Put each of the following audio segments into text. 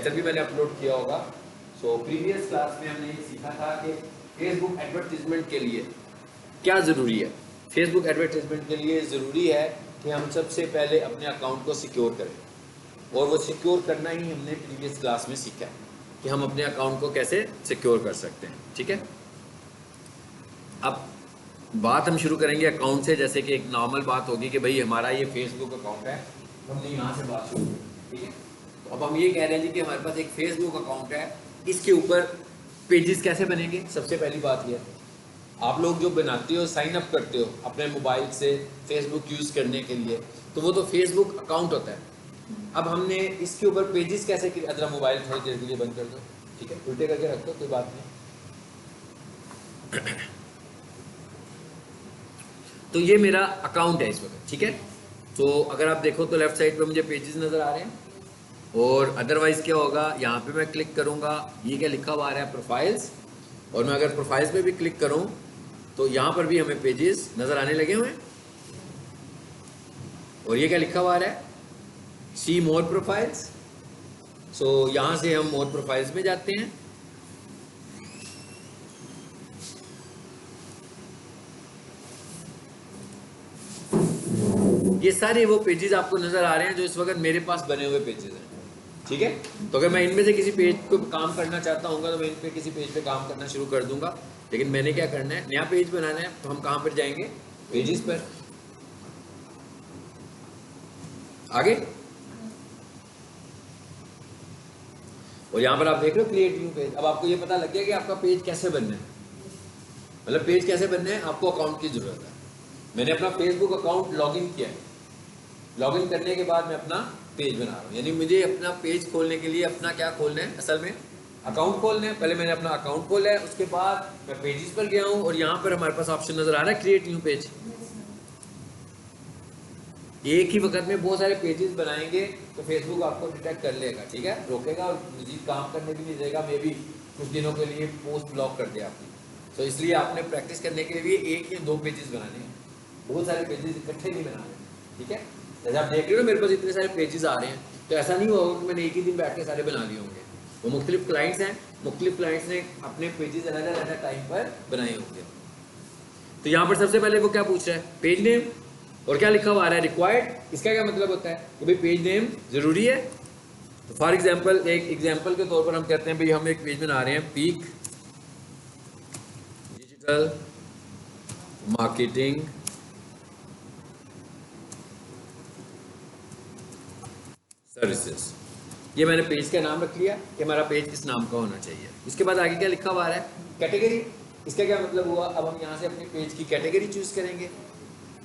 Lecture भी मैंने upload किया होगा। सो प्रीवियस क्लास में हमने ये सीखा था कि फेसबुक एडवर्टीजमेंट के लिए क्या ज़रूरी है। फेसबुक एडवर्टीजमेंट के लिए ज़रूरी है कि हम सबसे पहले अपने अकाउंट को सिक्योर करें, और वो सिक्योर करना ही हमने प्रीवियस क्लास में सीखा कि हम अपने अकाउंट को कैसे सिक्योर कर सकते हैं। ठीक है, अब बात हम शुरू करेंगे अकाउंट से। जैसे कि एक नॉर्मल बात होगी कि भाई हमारा ये फेसबुक अकाउंट है, हमने यहाँ से बात शुरू की। ठीक है, तो अब हम ये कह रहे हैं जी कि हमारे पास एक फेसबुक अकाउंट है, इसके ऊपर पेजेस कैसे बनेंगे। सबसे पहली बात यह, आप लोग जो बनाते हो, साइन अप करते हो अपने मोबाइल से फेसबुक यूज़ करने के लिए, तो वो तो फेसबुक अकाउंट होता है। अब हमने इसके ऊपर पेजेस कैसे किए। अदरा मोबाइल थोड़ी देर के लिए बंद कर दो, ठीक है, उल्टे करके रख दो, कोई बात नहीं। तो ये मेरा अकाउंट है इस वक्त। ठीक है, तो अगर आप देखो तो लेफ्ट साइड पे मुझे पेजेस नज़र आ रहे हैं, और अदरवाइज़ क्या होगा, यहाँ पे मैं क्लिक करूँगा, ये क्या लिखा हुआ आ रहा है, प्रोफाइल्स। और मैं अगर प्रोफाइल्स पे भी क्लिक करूँ तो यहाँ पर भी हमें पेजेस नज़र आने लगे हुए हैं, और ये क्या लिखा हुआ आ रहा है, सी मोर प्रोफाइल्स। सो यहाँ से हम मोर प्रोफाइल्स में जाते हैं। ये सारे वो पेजेस आपको नजर आ रहे हैं जो इस वक्त मेरे पास बने हुए पेजेस हैं। ठीक है, तो अगर मैं इनमें से किसी पेज को काम करना चाहता हूँ तो मैं इन पे किसी पेज पे काम करना शुरू कर दूंगा। लेकिन मैंने क्या करना है, नया पेज बनाना है, तो हम कहाँ पर जाएंगे, पेजेस पर। आगे, और यहाँ पर आप देख रहे हो क्रिएट न्यू पेज। अब आपको ये पता लग गया कि आपका पेज कैसे बनना है, मतलब पेज कैसे बनना है, आपको अकाउंट की जरूरत है। मैंने अपना फेसबुक अकाउंट लॉगिन किया है, लॉगिन करने के बाद मैं अपना पेज बना रहा हूँ। यानी मुझे अपना पेज खोलने के लिए अपना क्या खोलना है, असल में अकाउंट खोलना है। पहले मैंने अपना अकाउंट खोला है, उसके बाद मैं पेजेस पर गया हूँ, और यहाँ पर हमारे पास ऑप्शन नजर आ रहा है क्रिएट न्यू पेज। एक ही वक्त में बहुत सारे पेजेस बनाएंगे तो फेसबुक आपको डिटेक्ट कर लेगा, ठीक है, रोकेगा, और मजीद काम करने भी नहीं देगा। मे भी कुछ दिनों के लिए पोस्ट ब्लॉक कर दे आपकी। तो इसलिए आपने प्रैक्टिस करने के लिए एक या दो पेजेस बनाने हैं, बहुत सारे पेजेस इकट्ठे नहीं बनाने। ठीक है, जैसे आप देख रहे हो मेरे पास इतने सारे पेजेस आ रहे हैं, तो ऐसा नहीं होगा कि मैंने एक ही दिन बैठ के सारे बना लिए होंगे। वो मुख्तलिफ क्लाइंट्स हैं, मुख्तलिफ क्लाइंट्स ने अपने पेजेस अलग अलग टाइम पर बनाए होंगे। तो यहाँ पर सबसे पहले वो क्या पूछ रहा है, पेज नेम, और क्या लिखा हुआ आ रहा है, रिक्वायर्ड। इसका क्या मतलब होता है कि भाई पेज नेम जरूरी है। तो फॉर एग्जांपल, एक एग्जांपल के तौर पर हम कहते हैं भाई हम एक पेज बना रहे हैं, पीक डिजिटल मार्केटिंग सर्विसेज। ये मैंने पेज का नाम रख लिया कि हमारा पेज किस नाम का होना चाहिए। इसके बाद आगे क्या लिखा हुआ आ रहा है, कैटेगरी। इसका क्या मतलब हुआ, अब हम यहाँ से अपने पेज की कैटेगरी चूज करेंगे।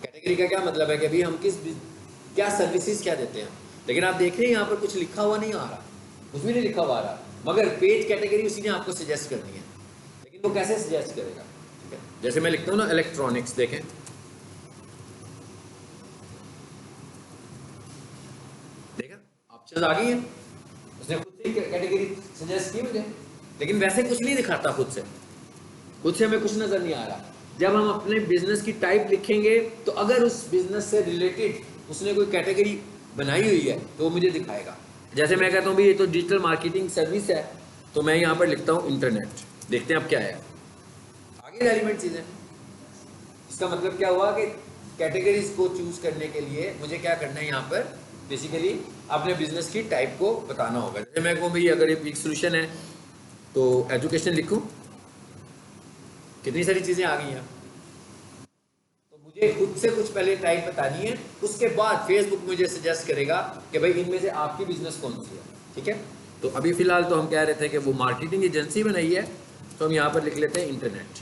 कैटेगरी का क्या मतलब है कि अभी हम क्या सर्विसेज क्या देते हैं। लेकिन आप देख रहे हैं यहाँ पर कुछ लिखा हुआ नहीं आ रहा, कुछ भी नहीं लिखा हुआ आ रहा, मगर पेज कैटेगरी उसी ने आपको सजेस्ट करनी है। लेकिन वो कैसे सजेस्ट करेगा, ठीक है, जैसे मैं लिखता हूँ ना इलेक्ट्रॉनिक्स, देखें ऑप्शन आ गई है, उसने खुद से कैटेगरी सजेस्ट की मुझे। लेकिन वैसे कुछ नहीं दिखाता, खुद से हमें कुछ नजर नहीं आ रहा। जब हम अपने बिजनेस की टाइप लिखेंगे तो अगर उस बिजनेस से रिलेटेड उसने कोई कैटेगरी बनाई हुई है तो वो मुझे दिखाएगा। जैसे मैं कहता हूँ भाई ये तो डिजिटल मार्केटिंग सर्विस है, तो मैं यहाँ पर लिखता हूँ इंटरनेट। देखते हैं अब क्या है, आगे रेलिवेंट चीजें। इसका मतलब क्या हुआ कि कैटेगरीज को चूज करने के लिए मुझे क्या करना है, यहाँ पर बेसिकली अपने बिजनेस की टाइप को बताना होगा। जैसे मैं कहूँ भाई अगर ये एक सोल्यूशन है तो एजुकेशन लिखूँ, कितनी सारी चीजें आ गई हैं। तो मुझे खुद से कुछ पहले टाइप बतानी है, उसके बाद फेसबुक मुझे सजेस्ट करेगा कि भाई इनमें से आपकी बिजनेस कौन सी है। ठीक है, तो अभी फिलहाल तो हम कह रहे थे कि वो मार्केटिंग एजेंसी बनाई है, तो हम यहाँ पर लिख लेते हैं इंटरनेट।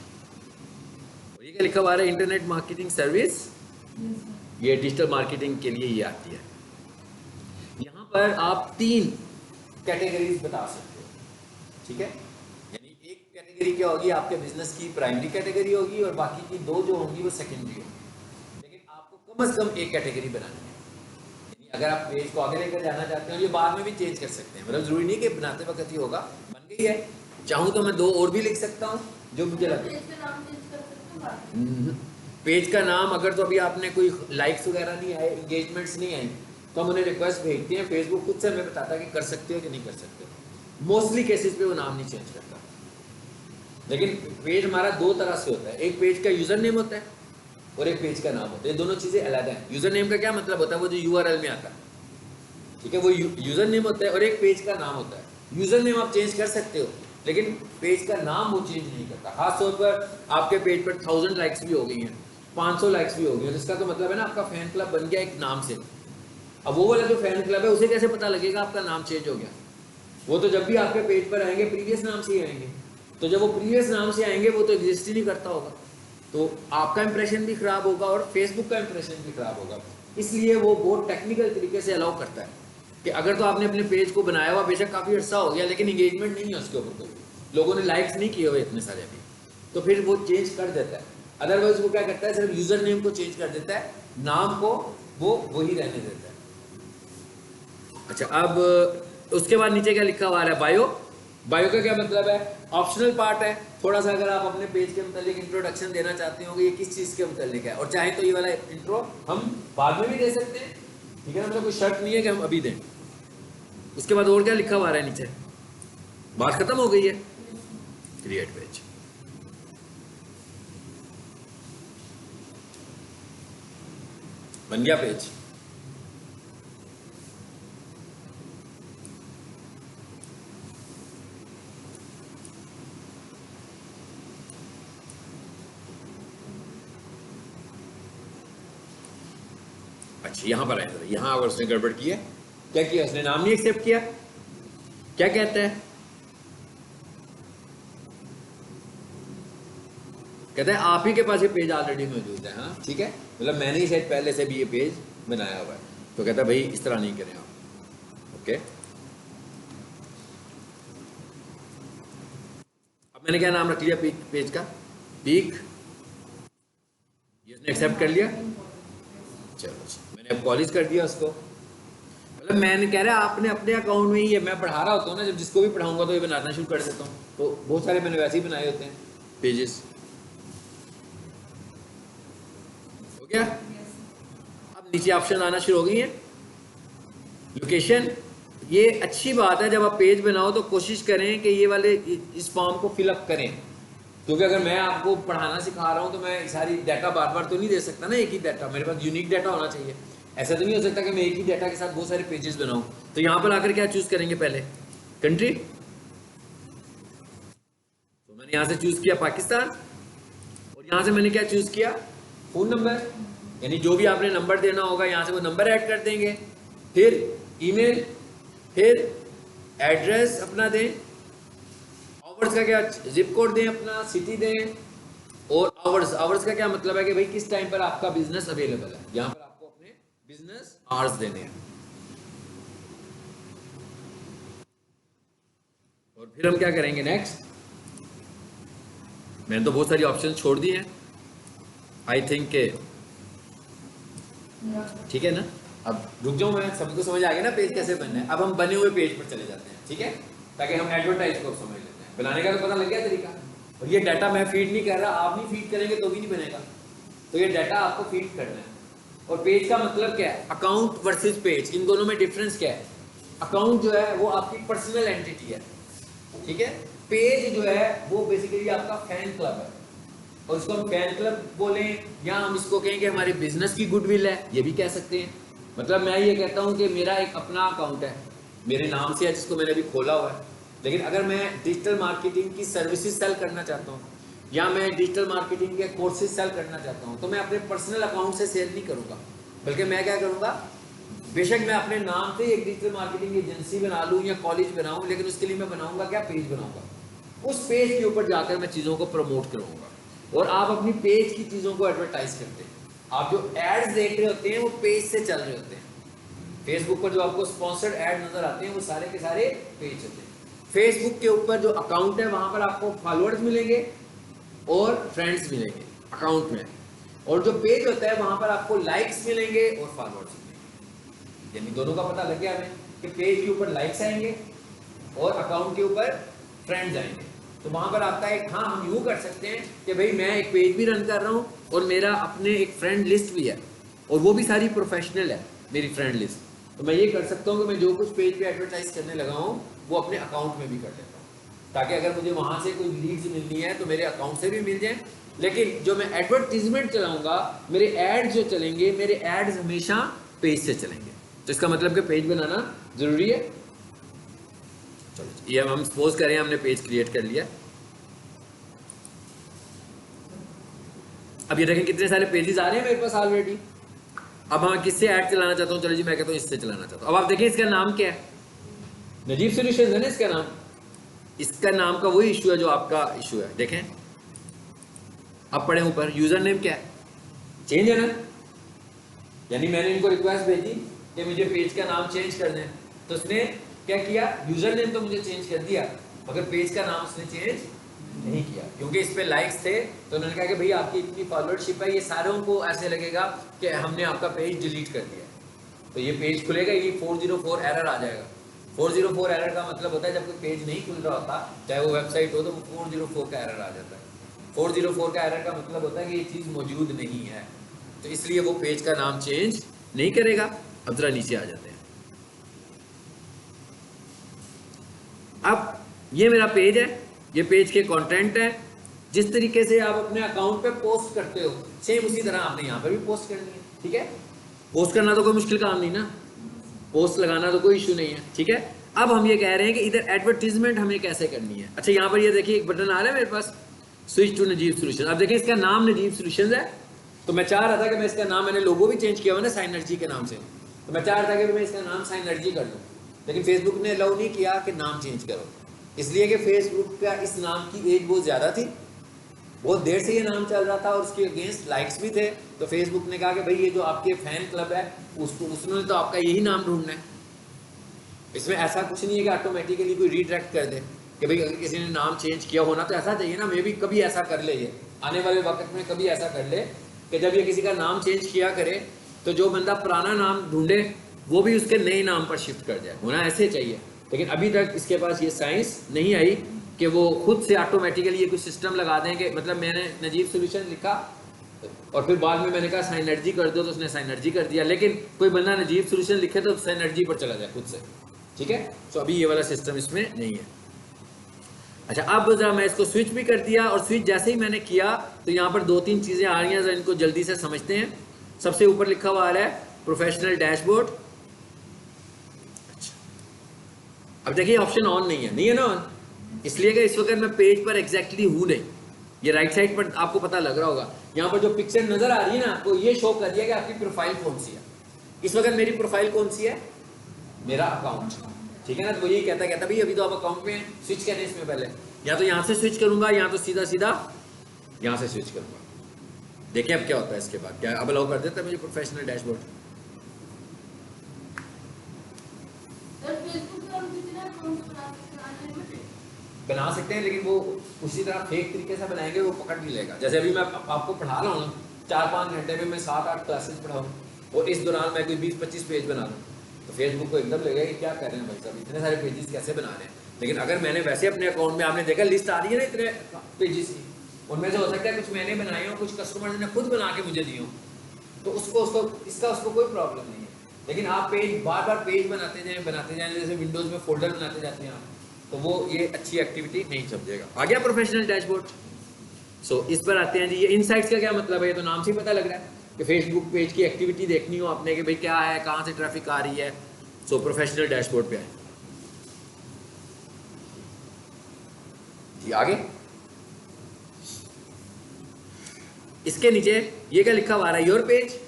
और ये क्या लिखा हुआ है, इंटरनेट मार्केटिंग सर्विस। ये डिजिटल मार्केटिंग के लिए ये आती है। यहाँ पर आप 3 कैटेगरीज बता सकते हो। ठीक है, कैटेगरी क्या होगी, आपके बिजनेस की प्राइमरी कैटेगरी होगी, और बाकी की 2 जो होंगी वो सेकेंडरी होगी। लेकिन आपको कम से कम एक कैटेगरी बनानी है। यानी अगर आप पेज को आगे लेकर जाना चाहते हो, ये बाद में भी चेंज कर सकते हैं, मतलब जरूरी नहीं कि बनाते वक्त ही होगा। बन गई है, चाहूँ तो मैं 2 और भी लिख सकता हूँ जो मुझे लगे। पेज का नाम अगर तो अभी आपने कोई लाइक्स वगैरह नहीं आए, एंगेजमेंट्स नहीं आई, तो हम उन्हें रिक्वेस्ट भेजते हैं, फेसबुक खुद से हमें बताता है कि कर सकते हो कि नहीं कर सकते। मोस्टली केसेस पे वो नाम नहीं चेंज करता। लेकिन पेज हमारा दो तरह से होता है, एक पेज का यूजर नेम होता है और एक पेज का नाम होता है, ये दोनों चीजें अलग हैं। यूजर नेम का क्या मतलब होता है, वो जो यूआरएल में आता है, ठीक है, वो यूजर नेम होता है, और एक पेज का नाम होता है। यूजर नेम आप चेंज कर सकते हो, लेकिन पेज का नाम वो चेंज नहीं करता। खासतौर पर आपके पेज पर 1000 लाइक्स भी हो गई हैं, 500 लाइक्स भी हो गई हैं, इसका तो मतलब है ना आपका फैन क्लब बन गया एक नाम से। अब वो वाला जो फैन क्लब है उसे कैसे पता लगेगा आपका नाम चेंज हो गया? वो तो जब भी आपके पेज पर आएंगे प्रीवियस नाम से ही आएंगे, तो जब वो प्रीवियस नाम से आएंगे वो तो एग्जिस्ट ही नहीं करता होगा, तो आपका इंप्रेशन भी खराब होगा और फेसबुक का इंप्रेशन भी खराब होगा। इसलिए वो बहुत टेक्निकल तरीके से अलाउ करता है कि अगर तो आपने अपने पेज को बनाया हुआ बेशक काफ़ी अर्सा हो गया, लेकिन इंगेजमेंट नहीं है उसके ऊपर, कोई लोगों ने लाइक्स नहीं किए हुए इतने सारे अभी, तो फिर वो चेंज कर देता है। अदरवाइज वो क्या करता है, सिर्फ यूजर नेम को चेंज कर देता है, नाम को वो वही रहने देता है। अच्छा, अब उसके बाद नीचे क्या लिखा हुआ है, बायो। बायो का क्या मतलब है, ऑप्शनल पार्ट है। थोड़ा सा अगर आप अपने पेज के मतलब इंट्रोडक्शन देना चाहते हो कि ये किस चीज़ के मतलब है, और चाहे तो ये वाला इंट्रो हम बाद में भी दे सकते हैं, ठीक है ना, मतलब कोई शर्त नहीं है कि हम अभी दें। उसके बाद और क्या लिखा हुआ है नीचे, बात खत्म हो गई है, क्रिएट पेज। बन गया पेज। अच्छा, यहां पर आए, यहां अगर उसने गड़बड़ की है, क्या किया उसने, नाम नहीं एक्सेप्ट किया, क्या कहता है, कहता है आप ही के पास ये पेज ऑलरेडी मौजूद है। हाँ ठीक है, मतलब मैंने ही शायद पहले से भी ये पेज बनाया हुआ है, तो कहता है भाई इस तरह नहीं करें आप। ओके, अब मैंने क्या नाम रख लिया पेज का, पीक, ये उसने एक्सेप्ट कर लिया। चलो मैंने अब कॉलेज कर दिया उसको, मतलब मैंने कह रहा है आपने अपने अकाउंट में ही है, मैं पढ़ा रहा होता हूँ ना, जब जिसको भी पढ़ाऊंगा तो ये बनाना शुरू कर देता हूँ, तो बहुत सारे मैंने वैसे ही बनाए होते हैं पेजेस। हो गया, अब नीचे ऑप्शन आना शुरू हो गई है। लोकेशन, ये अच्छी बात है, जब आप पेज बनाओ तो कोशिश करें कि ये वाले इस फॉर्म को फिलअप करें, क्योंकि अगर मैं आपको पढ़ाना सिखा रहा हूँ तो मैं सारी डाटा बार बार तो नहीं दे सकता ना, एक ही डाटा, मेरे पास यूनिक डाटा होना चाहिए। ऐसा तो नहीं हो सकता कि मैं एक ही डाटा के साथ बहुत सारे पेजेस बनाऊं। तो यहाँ पर आकर क्या चूज करेंगे, पहले कंट्री, तो मैंने यहाँ से चूज किया पाकिस्तान, और यहाँ से मैंने क्या चूज किया, फोन नंबर, यानी जो भी आपने नंबर देना होगा यहाँ से वो नंबर ऐड कर देंगे, फिर ईमेल, फिर एड्रेस अपना दें, आवर्स का क्या, जिप कोड दें अपना, सिटी दें, और आवर्स, आवर्स का क्या मतलब है कि भाई किस टाइम पर आपका बिजनेस अवेलेबल है, यहाँ पर आपको अपने बिजनेस आवर्स देने हैं। और फिर हम क्या करेंगे नेक्स्ट, मैंने तो बहुत सारी ऑप्शन छोड़ दी हैं, आई थिंक के ठीक है ना। अब रुक जाओ, मैं सबको समझ आ गया ना पेज कैसे बनना है। अब हम बने हुए पेज पर चले जाते हैं, ठीक है, ताकि हम एडवर्टाइज को समझ लेते हैं। बनाने का तो पता लग गया तरीका, और ये डाटा मैं फीड नहीं कर रहा, आप नहीं फीड करेंगे तो भी नहीं बनेगा, तो ये डाटा आपको फीड करना है। और पेज का मतलब क्या है, अकाउंट वर्सेज पेज, इन दोनों में डिफरेंस क्या है। अकाउंट जो है वो आपकी पर्सनल एंटिटी है, ठीक है, पेज जो है वो बेसिकली आपका फैन क्लब है, और इसको हम फैन क्लब बोलें, या हम इसको कहें कि हमारे बिजनेस की गुडविल है, ये भी कह सकते हैं। मतलब मैं ये कहता हूँ कि मेरा एक अपना अकाउंट है, मेरे नाम से है, जिसको मैंने अभी खोला हुआ है, लेकिन अगर मैं डिजिटल मार्केटिंग की सर्विसेज सेल करना चाहता हूँ, या मैं डिजिटल मार्केटिंग के कोर्सेज सेल करना चाहता हूँ, तो मैं अपने पर्सनल अकाउंट से सेल नहीं करूँगा, बल्कि मैं क्या करूँगा, बेशक मैं अपने नाम से एक डिजिटल मार्केटिंग एजेंसी बना लूँ या कॉलेज बनाऊँ, लेकिन उसके लिए मैं बनाऊँगा क्या, पेज बनाऊँगा। उस पेज के ऊपर जाकर मैं चीज़ों को प्रमोट करूँगा, और आप अपनी पेज की चीज़ों को एडवर्टाइज करते हैं। आप जो एड्स देख रहे होते हैं वो पेज से चल रहे होते हैं। फेसबुक पर जो आपको स्पॉन्सर्ड ऐड नजर आते हैं वो सारे के सारे पेज होते हैं। फेसबुक के ऊपर जो अकाउंट है वहां पर आपको फॉलोअर्स मिलेंगे और फ्रेंड्स मिलेंगे अकाउंट में, और जो पेज होता है वहां पर आपको लाइक्स मिलेंगे और फॉलोअर्स मिलेंगे। यानी दोनों का पता लग गया हमें कि पेज के ऊपर लाइक्स आएंगे और अकाउंट के ऊपर फ्रेंड्स आएंगे। तो वहां पर आपका एक, हाँ हम यूँ कर सकते हैं कि भाई मैं एक पेज भी रन कर रहा हूँ और मेरा अपने एक फ्रेंड लिस्ट भी है, और वो भी सारी प्रोफेशनल है मेरी फ्रेंड लिस्ट। तो मैं ये कर सकता हूँ कि मैं जो कुछ पेज पे एडवर्टाइज करने लगा हूँ वो अपने अकाउंट में भी कर लेता हूँ, ताकि अगर मुझे वहाँ से कोई लीड्स मिलनी है तो मेरे अकाउंट से भी मिल जाए। लेकिन जो मैं एडवर्टीजमेंट चलाऊंगा, मेरे एड जो चलेंगे, मेरे एड्स हमेशा पेज से चलेंगे। तो इसका मतलब कि पेज बनाना जरूरी है। चलो ये हम सपोज करें हमने पेज क्रिएट कर लिया। अब ये देखें कितने सारे पेजेस आ रहे हैं मेरे पास ऑलरेडी। अब हम किससे ऐड चलाना चाहता हूँ, चलो जी मैं कहता हूँ इससे चलाना चाहता हूँ। अब आप देखें इसका नाम क्या है, नजीब सॉल्यूशंस है ना इसका नाम। इसका नाम का वही इशू है जो आपका इशू है। देखें अब पढ़े ऊपर, यूजर नेम क्या है, चेंज है ना। यानी मैंने इनको रिक्वेस्ट भेजी कि मुझे पेज का नाम चेंज कर दें, तो उसने क्या किया, यूजर नेम तो मुझे चेंज कर दिया, मगर पेज का नाम उसने चेंज नहीं किया, क्योंकि इस पे लाइक्स थे। तो उन्होंने कहा कि भाई आपकी इतनी फॉलोअरशिप है, ये सारों को ऐसे लगेगा कि हमने आपका पेज डिलीट कर दिया, तो ये पेज खुलेगा, ये 404 एरर आ जाएगा। 404 एरर का मतलब होता है जब कोई पेज नहीं खुल रहा होता, चाहे वो वेबसाइट हो, तो 404 का एरर आ जाता है। 404 का एरर का मतलब होता है कि ये चीज़ मौजूद नहीं है, तो इसलिए वो पेज का नाम चेंज नहीं करेगा। अब जरा नीचे आ जाते हैं। अब ये मेरा पेज है, ये पेज के कंटेंट है। जिस तरीके से आप अपने अकाउंट पे पोस्ट करते हो, सेम उसी तरह आपने यहाँ पर भी पोस्ट करनी है। ठीक है, पोस्ट करना तो कोई मुश्किल काम नहीं ना, पोस्ट लगाना तो कोई इशू नहीं है। ठीक है, अब हम ये कह रहे हैं कि इधर एडवर्टीजमेंट हमें कैसे करनी है। अच्छा यहाँ पर ये देखिए एक बटन आ रहा है मेरे पास, स्विच टू नजीब सॉल्यूशन। अब देखिए इसका नाम नजीब सॉल्यूशंस है, तो मैं चाह रहा था कि मैं इसका नाम, मैंने लोगो भी चेंज किया हुआ ना साइनर्जी के नाम से, तो मैं चाह रहा था कि मैं इसका नाम साइनर्जी कर दूँ, लेकिन फेसबुक ने अलाउ नहीं किया कि नाम चेंज करो, इसलिए कि फेसबुक का इस नाम की एज बहुत ज़्यादा थी, बहुत देर से ये नाम चल रहा था और उसके अगेंस्ट लाइक्स भी थे। तो फेसबुक ने कहा कि भाई ये जो आपके फैन क्लब है उसको, उसने तो आपका यही नाम ढूंढना है। इसमें ऐसा कुछ नहीं है कि ऑटोमेटिकली कोई रीडायरेक्ट कर दे कि भाई अगर किसी ने नाम चेंज किया होना तो ऐसा चाहिए ना, मे भी कभी ऐसा कर ले, ये आने वाले वक्त में कभी ऐसा कर ले कि जब ये किसी का नाम चेंज किया करे तो जो बंदा पुराना नाम ढूंढे वो भी उसके नए नाम पर शिफ्ट कर जाए, होना ऐसे चाहिए। लेकिन अभी तक इसके पास ये साइंस नहीं आई कि वो खुद से ऑटोमेटिकली ये कुछ सिस्टम लगा दें कि, मतलब मैंने नजीब सॉल्यूशन लिखा और फिर बाद में मैंने कहा साइनर्जी कर दो, तो उसने साइनर्जी कर दिया, लेकिन कोई बंदा नजीब सॉल्यूशन लिखे तो साइनर्जी पर चला जाए खुद से। ठीक है, तो अभी ये वाला सिस्टम इसमें नहीं है। अच्छा अब जरा मैं इसको स्विच भी कर दिया, और स्विच जैसे ही मैंने किया तो यहाँ पर 2-3 चीज़ें आ रही हैं, जरा इनको जल्दी से समझते हैं। सबसे ऊपर लिखा हुआ आ रहा है प्रोफेशनल डैशबोर्ड। अब देखिए ऑप्शन ऑन नहीं है, नहीं है ना ऑन, इसलिए कि इस वक्त मैं पेज पर एग्जैक्टली हूँ नहीं। ये राइट साइड पर आपको पता लग रहा होगा, यहाँ पर जो पिक्चर नजर आ रही है ना आपको, ये शो कर दिया कि आपकी प्रोफाइल कौन सी है। इस वक्त मेरी प्रोफाइल कौन सी है, मेरा अकाउंट। ठीक है ना, तो यही कहता भाई अभी तो आप अकाउंट में स्विच करें इसमें पहले, या तो यहाँ से स्विच करूंगा या तो सीधा सीधा यहाँ से स्विच करूंगा। देखिए अब क्या होता है इसके बाद, क्या अब अलाउ कर देता है मुझे प्रोफेशनल डैशबोर्ड। बना सकते हैं, लेकिन वो उसी तरह फेक तरीके से बनाएंगे, वो पकड़ भी लेगा। जैसे अभी मैं आपको पढ़ा रहा हूँ 4-5 घंटे में मैं 7-8 क्लासेस पढ़ाऊँ, और इस दौरान मैं कोई 20-25 पेज बना दूँ, तो फेसबुक को एकदम लगेगा कि क्या कर रहे हैं भाई साहब, इतने सारे पेजेस कैसे बना रहे हैं। लेकिन अगर मैंने वैसे अपने अकाउंट में, आपने देखा लिस्ट आ रही है ना इतने पेजेस की, उनमें से हो सकता है कुछ मैंने बनाए हो, कुछ कस्टमर ने खुद बना के मुझे दिए हो, तो उसको उसको कोई प्रॉब्लम नहीं है। लेकिन आप पेज बार बार पेज बनाते जाएं, जैसे विंडोज़ में फोल्डर बनाते जाते हैं आप, तो वो ये अच्छी एक्टिविटी नहीं समझेगा। आ गया प्रोफेशनल डैशबोर्ड। सो इस पर आते हैं जी, ये इनसाइट्स का क्या मतलब है, ये तो नाम से ही पता लग रहा है कि फेसबुक पेज की एक्टिविटी देखनी हो आपने कि भाई क्या है, कहाँ से ट्रैफिक आ रही है। सो प्रोफेशनल डैशबोर्ड पे आए जी। आगे इसके नीचे ये क्या लिखा हुआ है, योर पेज।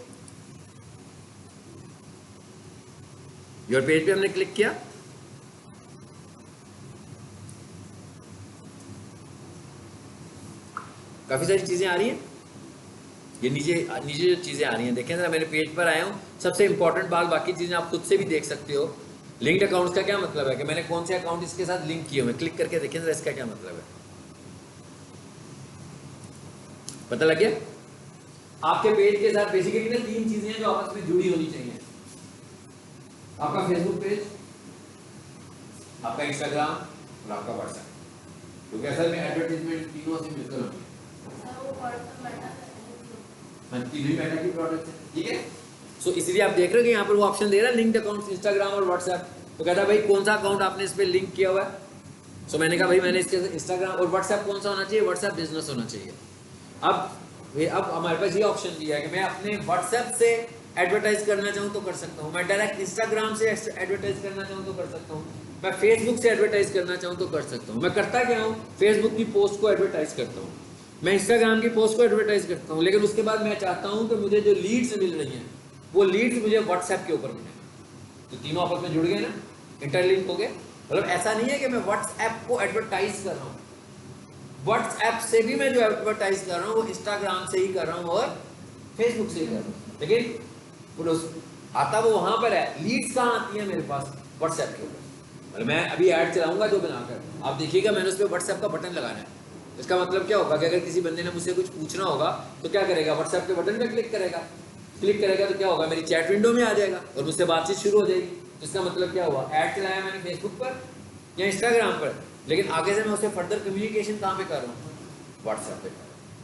योर पेज पे हमने क्लिक किया, काफी सारी चीजें आ रही हैं। ये नीचे जो चीजें आ रही हैं देखें जरा, मेरे पेज पर आया हूँ। सबसे इंपॉर्टेंट बात, बाकी चीजें आप खुद से भी देख सकते हो। लिंक्ड अकाउंट्स का क्या मतलब है कि मैंने कौन से अकाउंट इसके साथ लिंक किए हुए, क्लिक करके देखें जरा इसका क्या मतलब है, पता लग गया। आपके पेज के साथ बेसिकली ना 3 चीजें हैं जो आपस में जुड़ी होनी चाहिए। आपका फेसबुक पेज, आपका इंस्टाग्राम और आपका व्हाट्सएप, क्योंकि असल में एडवर्टीजमेंट तीनों से मिलकर होती है। तीनों मेटा की प्रोडक्ट है, ठीक है। सो इसलिए आप देख रहे हो कि यहाँ पर वो ऑप्शन दे रहा है लिंक्ड अकाउंट्स, इंस्टाग्राम और व्हाट्सएप। तो कहता है भाई कौन सा अकाउंट आपने इस पर लिंक किया हुआ है? सो मैंने कहा भाई मैंने इसके इंस्टाग्राम और व्हाट्सएप कौन सा होना चाहिए? व्हाट्सएप बिजनेस होना चाहिए। अब हमारे पास ये ऑप्शन दिया है कि मैं अपने व्हाट्सएप से एडवर्टाइज करना चाहूँ तो कर सकता हूँ, मैं डायरेक्ट इंस्टाग्राम से एडवर्टाइज करना चाहूँ तो कर सकता हूँ, मैं फेसबुक से एडवर्टाइज करना चाहूँ तो कर सकता हूँ। मैं करता क्या हूँ, फेसबुक की पोस्ट को एडवर्टाइज करता हूँ, मैं इंस्टाग्राम की पोस्ट को एडवर्टाइज करता हूँ, लेकिन उसके बाद मैं चाहता हूँ कि मुझे जो लीड्स मिल रही हैं वो लीड्स मुझे व्हाट्सएप के ऊपर मिले। तो तीनों आपस में जुड़ गए ना, इंटरलिंक हो गए। मतलब ऐसा नहीं है कि मैं व्हाट्सएप को एडवर्टाइज कर रहा हूँ, व्हाट्सएप से भी मैं जो एडवर्टाइज कर रहा हूँ वो इंस्टाग्राम से ही कर रहा हूँ और फेसबुक से ही कर रहा हूँ, लेकिन आता वो वहां पर है। लीड्स कहाँ आती है मेरे पास? व्हाट्सएप के ऊपर। मतलब मैं अभी ऐड चलाऊंगा जो बनाकर, आप देखिएगा मैंने उस पर व्हाट्सएप का बटन लगाना है। इसका मतलब क्या होगा कि अगर किसी बंदे ने मुझसे कुछ पूछना होगा तो क्या करेगा, व्हाट्सएप के बटन पे क्लिक करेगा, क्लिक करेगा तो क्या होगा, मेरी चैट विंडो में आ जाएगा और मुझसे बातचीत शुरू हो जाएगी। तो इसका मतलब क्या हुआ, ऐड चलाया मैंने फेसबुक पर या इंस्टाग्राम पर, लेकिन आगे से मैं उससे फर्दर कम्युनिकेशन कहाँ पे कर रहा हूँ? व्हाट्सएप पे।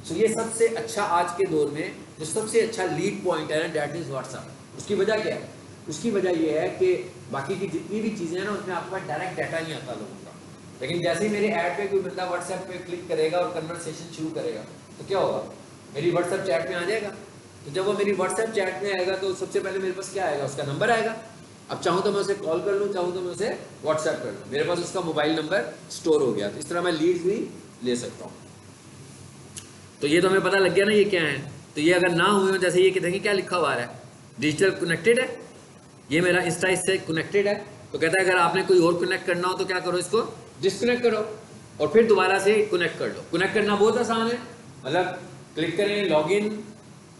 सो ये सबसे अच्छा आज के दौर में जो सबसे अच्छा लीड पॉइंट है ना, दैट इज व्हाट्सएप। उसकी वजह क्या है? उसकी वजह ये है कि बाकी की जितनी भी चीज़ें हैं ना उसमें आपका डायरेक्ट डाटा नहीं आता लोगों का, लेकिन जैसे ही मेरे ऐड पे कोई बंदा व्हाट्सएप पे क्लिक करेगा और कन्वर्सेशन शुरू करेगा तो क्या होगा, मेरी व्हाट्सएप चैट में आ जाएगा। तो जब वो मेरी व्हाट्सएप चैट में आएगा तो सबसे पहले मेरे पास क्या आएगा, उसका नंबर आएगा। अब चाहूँ तो मैं उसे कॉल कर लूँ, चाहूँ तो मैं उसे व्हाट्सएप कर लूँ, मेरे पास उसका मोबाइल नंबर स्टोर हो गया। तो इस तरह मैं लीड्स भी ले सकता हूँ। तो ये तो हमें पता लग गया ना ये क्या है। तो ये अगर ना हुए हो, जैसे ये देखिए क्या लिखा हुआ है, डिजिटल कनेक्टेड है, ये मेरा इंस्टा इससे कनेक्टेड है। तो कहता है अगर आपने कोई और कनेक्ट करना हो तो क्या करो, इसको डिस्कनेक्ट करो और फिर दोबारा से कनेक्ट कर लो। कनेक्ट करना बहुत आसान है, मतलब क्लिक करें, login,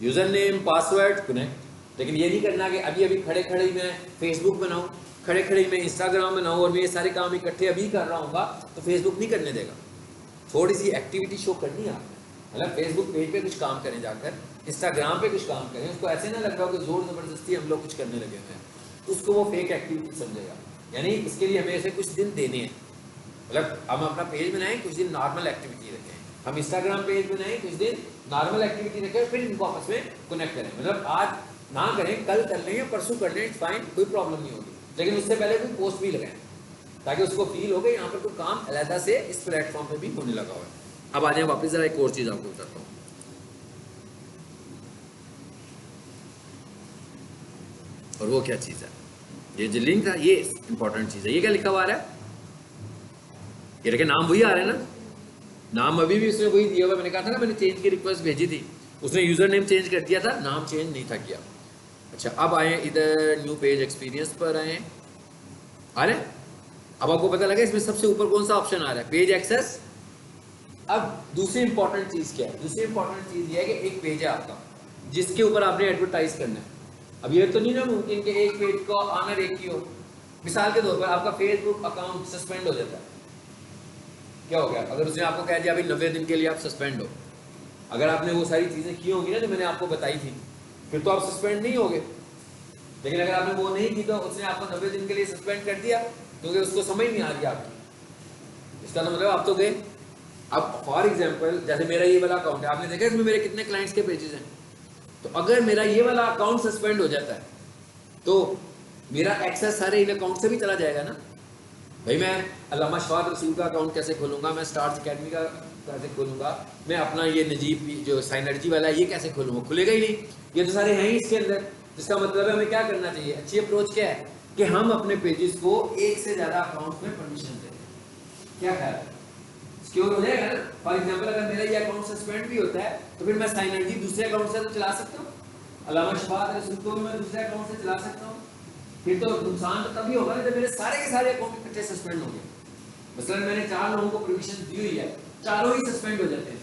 user name, password, connect. लेकिन ये नहीं करना कि अभी अभी खड़े खड़े मैं फेसबुक बनाऊँ, खड़े खड़े मैं इंस्टाग्राम बनाऊँ और मैं ये सारे काम इकट्ठे अभी कर रहा हूँ तो फेसबुक नहीं करने देगा। थोड़ी सी एक्टिविटी शो करनी है आपने, मतलब फेसबुक पेज पे कुछ काम करें, जाकर इंस्टाग्राम पे कुछ काम करें, उसको ऐसे ना लग रहा हो कि जोर जबरदस्ती हम लोग कुछ करने लगे हुए हैं, तो उसको वो फेक एक्टिविटी समझेगा। यानी इसके लिए हमें ऐसे कुछ दिन देने हैं, मतलब हम अपना पेज बनाएं, कुछ दिन नॉर्मल एक्टिविटी रखें, हम इंस्टाग्राम पेज बनाएं, कुछ दिन नॉर्मल एक्टिविटी रखें, फिर इनको आपस में कनेक्ट करें। मतलब आज ना करें, कल कर लें या परसों कर लें, इट्स फाइन, कोई प्रॉब्लम नहीं होगी, लेकिन उससे पहले कोई पोस्ट भी लगाएं ताकि उसको फील हो गई यहाँ पर कोई काम अलहदा से इस प्लेटफॉर्म पे भी होने लगा हुआ है। अब आ जाए वापस जरा एक और चीज आपको बताता हूँ। और वो क्या चीज है, ये जो लिंक था ये इंपॉर्टेंट चीज है। ये क्या लिखा हुआ है, ये देखिए नाम वही आ रहा है ना, नाम अभी भी उसने वही दिया हुआ। मैंने कहा था ना मैंने चेंज की रिक्वेस्ट भेजी थी, उसने यूजर नेम चेंज कर दिया था, नाम चेंज नहीं था किया। अच्छा अब आए इधर न्यू पेज एक्सपीरियंस पर आए, आ रहे। अब आपको पता लगा इसमें सबसे ऊपर कौन सा ऑप्शन आ रहा है, पेज एक्सेस। अब दूसरी इंपॉर्टेंट चीज क्या है, दूसरी इंपॉर्टेंट चीज ये है कि एक पेज है आपका जिसके ऊपर आपने एडवर्टाइज करना है। अब ये तो नहीं ना मुमकिन कि एक पेज को ऑनर एक ही हो। मिसाल के तौर पर आपका फेसबुक अकाउंट सस्पेंड हो जाता है, क्या हो गया, अगर उसने आपको कह दिया अभी 90 दिन के लिए आप सस्पेंड हो, अगर आपने वो सारी चीजें की होंगी ना जो मैंने आपको बताई थी, फिर तो आप सस्पेंड नहीं होगे। लेकिन अगर आपने वो नहीं की तो उसने आपको 90 दिन के लिए सस्पेंड कर दिया क्योंकि उसको समझ नहीं आ रही आपकी, इसका तो मतलब आप तो गए। अब फॉर एग्जाम्पल जैसे मेरा ये वाला अकाउंट है, आपने देखा इसमें मेरे कितने क्लाइंट्स के पेजेस हैं, तो अगर मेरा ये वाला अकाउंट सस्पेंड हो जाता है तो मेरा एक्सेस सारे इन अकाउंट से भी चला जाएगा ना। भाई मैं अल्लामा शफात रसूल का अकाउंट कैसे खोलूंगा, मैं स्टार्स अकेडमी का कैसे खोलूंगा, मैं अपना ये नजीब जो साइनर्जी वाला है ये कैसे खोलूंगा, खुलेगा ही नहीं, ये तो सारे हैं ही इसके अंदर। जिसका मतलब है हमें क्या करना चाहिए, अच्छी अप्रोच क्या है कि हम अपने पेजेस को एक से ज्यादा अकाउंट में परमिशन दें। क्या ख्याल है, सिक्योर हो जाएगा ना। फॉर एग्जांपल अगर मेरा ये अकाउंट सस्पेंड भी होता है तो फिर मैं साइनर्जी दूसरे अकाउंट से तो चला सकता हूँ, अल्लामा शफात रसूल को भी मैं दूसरे अकाउंट से चला सकता हूँ। फिर तो नुकसान तो तभी होगा जब मेरे सारे के सारे अकाउंट इकट्ठे सस्पेंड हो गए। मसलन मैंने 4 लोगों को परमिशन दी हुई है, चारों ही सस्पेंड हो जाते हैं,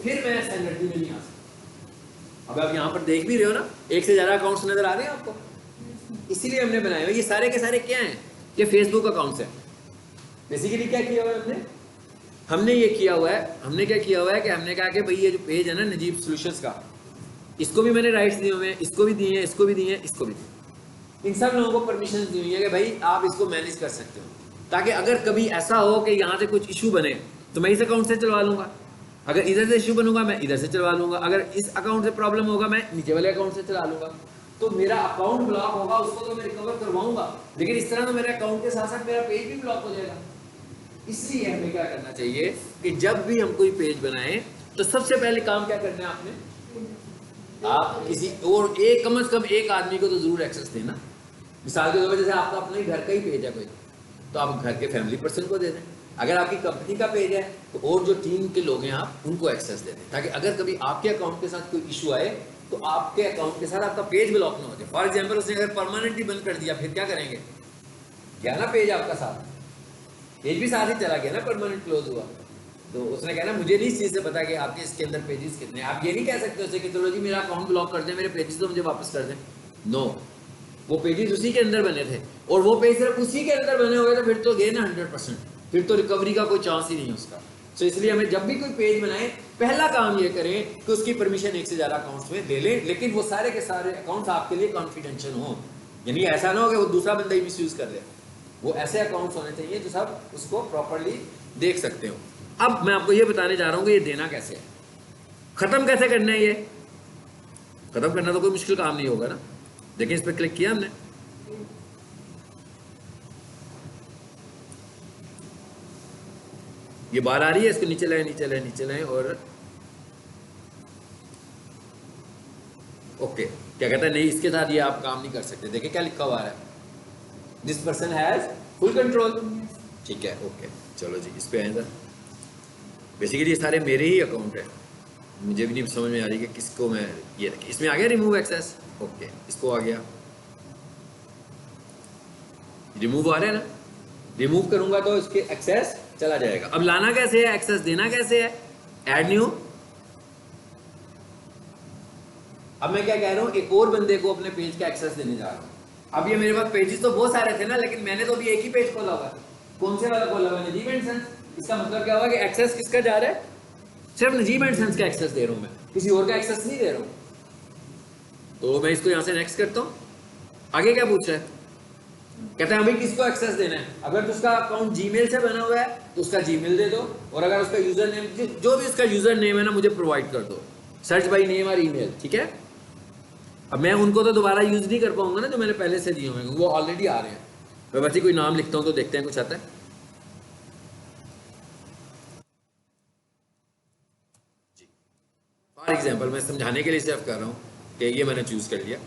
फिर मैं साइनर्जी में नहीं आ सकता। अब आप यहाँ पर देख भी रहे हो ना, एक से ज्यादा अकाउंट्स नजर आ रहे हैं आपको, इसीलिए हमने बनाए हुए ये सारे के सारे क्या हैं, ये फेसबुक अकाउंट्स हैं। बेसिकली क्या किया हुआ है हमने ये किया हुआ है, हमने क्या किया हुआ है कि हमने कहा कि भाई ये जो पेज है ना नजीब सॉल्यूशंस का, इसको भी मैंने राइट्स दिए हुए हैं, इसको भी दिए हैं, इसको भी दिए हैं, इसको भी दिए, इन सब लोगों को परमिशन दी हुई है कि भाई आप इसको मैनेज कर सकते हो, ताकि अगर कभी ऐसा हो कि यहाँ से कुछ इशू बने तो मैं इस अकाउंट से चलवा लूँगा, अगर इधर से इशू बनूंगा मैं इधर से चलवा लूँगा, अगर इस अकाउंट से प्रॉब्लम होगा मैं नीचे वाले अकाउंट से चला लूँगा। तो मेरा अकाउंट ब्लॉक होगा, उसको तो मैं रिकवर करवाऊंगा, लेकिन इस तरह तो मेरे अकाउंट के साथ साथ मेरा पेज भी ब्लॉक हो जाएगा। इसलिए हमें क्या करना चाहिए कि जब भी हम कोई पेज बनाएं तो सबसे पहले काम क्या करना है आपने, आप किसी और एक कम से कम एक आदमी को तो जरूर एक्सेस देना। मिसाल के तौर पर जैसे आपका अपना ही घर का ही पेज है कोई, तो आप घर के फैमिली पर्सन को दे दें। अगर आपकी कंपनी का पेज है तो और जो टीम के लोग हैं आप उनको एक्सेस दे दें, ताकि अगर कभी आपके अकाउंट के साथ कोई इशू आए तो आपके अकाउंट के साथ आपका पेज ब्लॉक ना हो जाए। फॉर एग्जाम्पल उसने अगर परमानेंटली बंद कर दिया फिर क्या करेंगे, क्या ना पेज आपका साथ, पेज भी साथ ही चला गया ना, परमानेंट क्लोज हुआ। तो उसने कहना मुझे नहीं इस चीज़ से पता कि आपके इसके अंदर पेजेस कितने। आप ये नहीं कह सकते उसे कि चलो जी मेरा अकाउंट ब्लॉक कर दें, मेरे पेजेस तो मुझे वापस कर दें। नो, वो पेजेस उसी के अंदर बने थे और वो पेज सिर्फ उसी के अंदर बने हुए तो फिर तो गए ना 100%, फिर तो रिकवरी का कोई चांस ही नहीं है उसका। तो इसलिए हमें जब भी कोई पेज बनाए पहला काम ये करें कि उसकी परमिशन एक से ज़्यादा अकाउंट्स में ले लें, लेकिन वो सारे के सारे अकाउंट्स आपके लिए कॉन्फिडेंशियल हो, यानी ऐसा ना हो कि वो दूसरा बंदा ही मिसयूज कर ले। वो ऐसे अकाउंट्स होने चाहिए जो सब उसको प्रॉपरली देख सकते हो। अब मैं आपको ये बताने जा रहा हूँ कि ये देना कैसे है, खत्म कैसे करना है। ये खत्म करना तो कोई मुश्किल काम नहीं होगा ना। देखिए इस पर क्लिक किया हमने, ये बार आ रही है, इसको नीचे लाए नीचे लाए नीचे लाए और ओके। क्या कहता है, नहीं इसके साथ ये आप काम नहीं कर सकते। देखिए क्या लिखा हुआ है, this person has full control. ठीक है, ओके चलो जी इस पे आए सर। बेसिकली ये सारे मेरे ही अकाउंट है, मुझे भी नहीं समझ में आ रही कि किसको मैं ये रखी। इसमें आ गया रिमूव एक्सेस, ओके इसको आ गया रिमूव, आ रहा है ना, रिमूव करूंगा तो इसके एक्सेस चला जाएगा। अब लाना कैसे है, एक्सेस देना कैसे है, ऐड न्यू। अब मैं क्या कह रहा हूं, एक और बंदे को अपने पेज का एक्सेस देने जा रहा हूं। अब ये मेरे पास पेजेस तो बहुत सारे थे ना, लेकिन मैंने तो अभी एक ही पेज खोला हुआ है। कौन से वाला खोला हुआ है, नजीब एंड सन्स। इसका मतलब क्या हुआ कि एक्सेस किसका जा रहा है, सिर्फ नजीब एंड सन्स का एक्सेस दे रहा हूं मैं, किसी और का एक्सेस नहीं दे रहा हूं। तो मैं इसको यहां से नेक्स्ट करता हूं। आगे क्या पूछ रहा है, कहते हैं अभी किसको एक्सेस देना है। अगर तो उसका अकाउंट जीमेल से बना हुआ है तो उसका जीमेल दे दो, और अगर उसका यूजर नेम जो भी उसका यूजर नेम है ना मुझे प्रोवाइड कर दो, सर्च बाई नेम और ईमेल। ठीक है, अब मैं उनको तो दोबारा यूज नहीं कर पाऊंगा ना जो मैंने पहले से दिए हुए हैं, वो ऑलरेडी आ रहे हैं। मैं बस ही कोई नाम लिखता हूं तो देखते हैं कुछ आता है जी। फॉर एग्जाम्पल मैं समझाने के लिए सिर्फ कर रहा हूँ कि ये मैंने चूज कर लिया।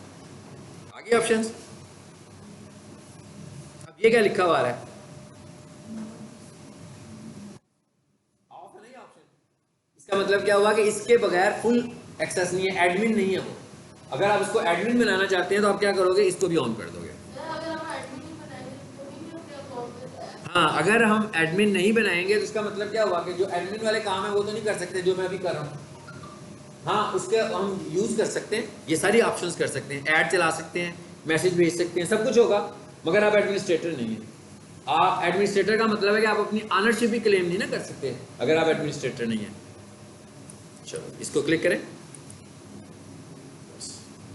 आगे ऑप्शंस, अब ये क्या लिखा हुआ है, ऑफ है नहीं ऑप्शन। इसका मतलब क्या हुआ कि इसके बगैर फुल एक्सेस नहीं है, एडमिन नहीं है वो। अगर आप इसको एडमिन बनाना चाहते हैं तो आप क्या करोगे, इसको भी ऑन कर दोगे। हाँ, अगर हम एडमिन नहीं बनाएंगे तो इसका मतलब क्या हुआ कि जो एडमिन वाले काम है वो तो नहीं कर सकते जो मैं अभी कर रहा हूँ। हाँ, उसके हम यूज कर सकते हैं, ये सारी ऑप्शंस कर सकते हैं, ऐड चला सकते हैं, मैसेज भेज सकते हैं, सब कुछ होगा, मगर आप एडमिनिस्ट्रेटर नहीं है। आप एडमिनिस्ट्रेटर का मतलब है कि आप अपनी ऑनरशिप भी क्लेम नहीं ना कर सकते अगर आप एडमिनिस्ट्रेटर नहीं है। चलो इसको क्लिक करें,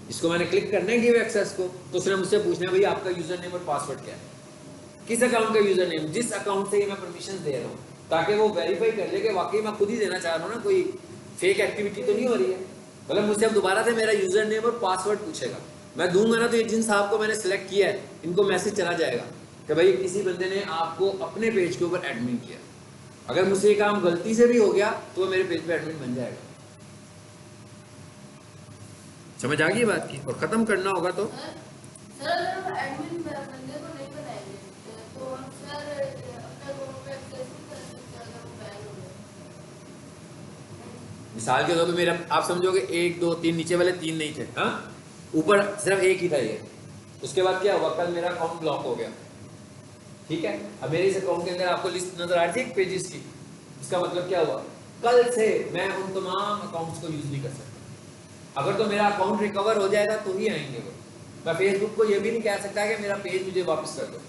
इसको मैंने क्लिक करना है गिव एक्सेस को, तो उसने मुझसे पूछना है भाई आपका यूजर नेम और पासवर्ड क्या है, किस अकाउंट का यूजर नेम, जिस अकाउंट से मैं परमिशन दे रहा हूँ, ताकि वो वेरीफाई कर ले कि वाकई मैं खुद ही देना चाह रहा हूँ ना, कोई फेक एक्टिविटी तो नहीं हो रही है। मतलब मुझसे अब दोबारा से मेरा यूजर नेम और पासवर्ड पूछेगा, मैं दूंगा ना तो ये जिन साहब को मैंने सिलेक्ट किया है इनको मैसेज चला जाएगा कि भाई किसी बंदे ने आपको अपने पेज के ऊपर एडमिन किया। अगर मुझसे ये काम गलती से भी हो गया तो वो मेरे पेज पे एडमिन बन जाएगा। समझ आ गई बात की, और खत्म करना होगा तो मिसाल के तौर पे मेरा आप समझोगे 1 2 3 नीचे वाले 3 नहीं थे, हाँ ऊपर सिर्फ एक ही था ये। उसके बाद क्या हुआ, कल मेरा अकाउंट ब्लॉक हो गया। ठीक है, अब मेरे इस अकाउंट के अंदर आपको लिस्ट नजर आ रही थी पेजेस की, इसका मतलब क्या हुआ, कल से मैं उन तमाम अकाउंट्स को यूज नहीं कर सकता। अगर तो मेरा अकाउंट रिकवर हो जाएगा तो ही आएंगे वो। मैं फेसबुक को ये भी नहीं कह सकता कि मेरा पेज मुझे वापस कर दो,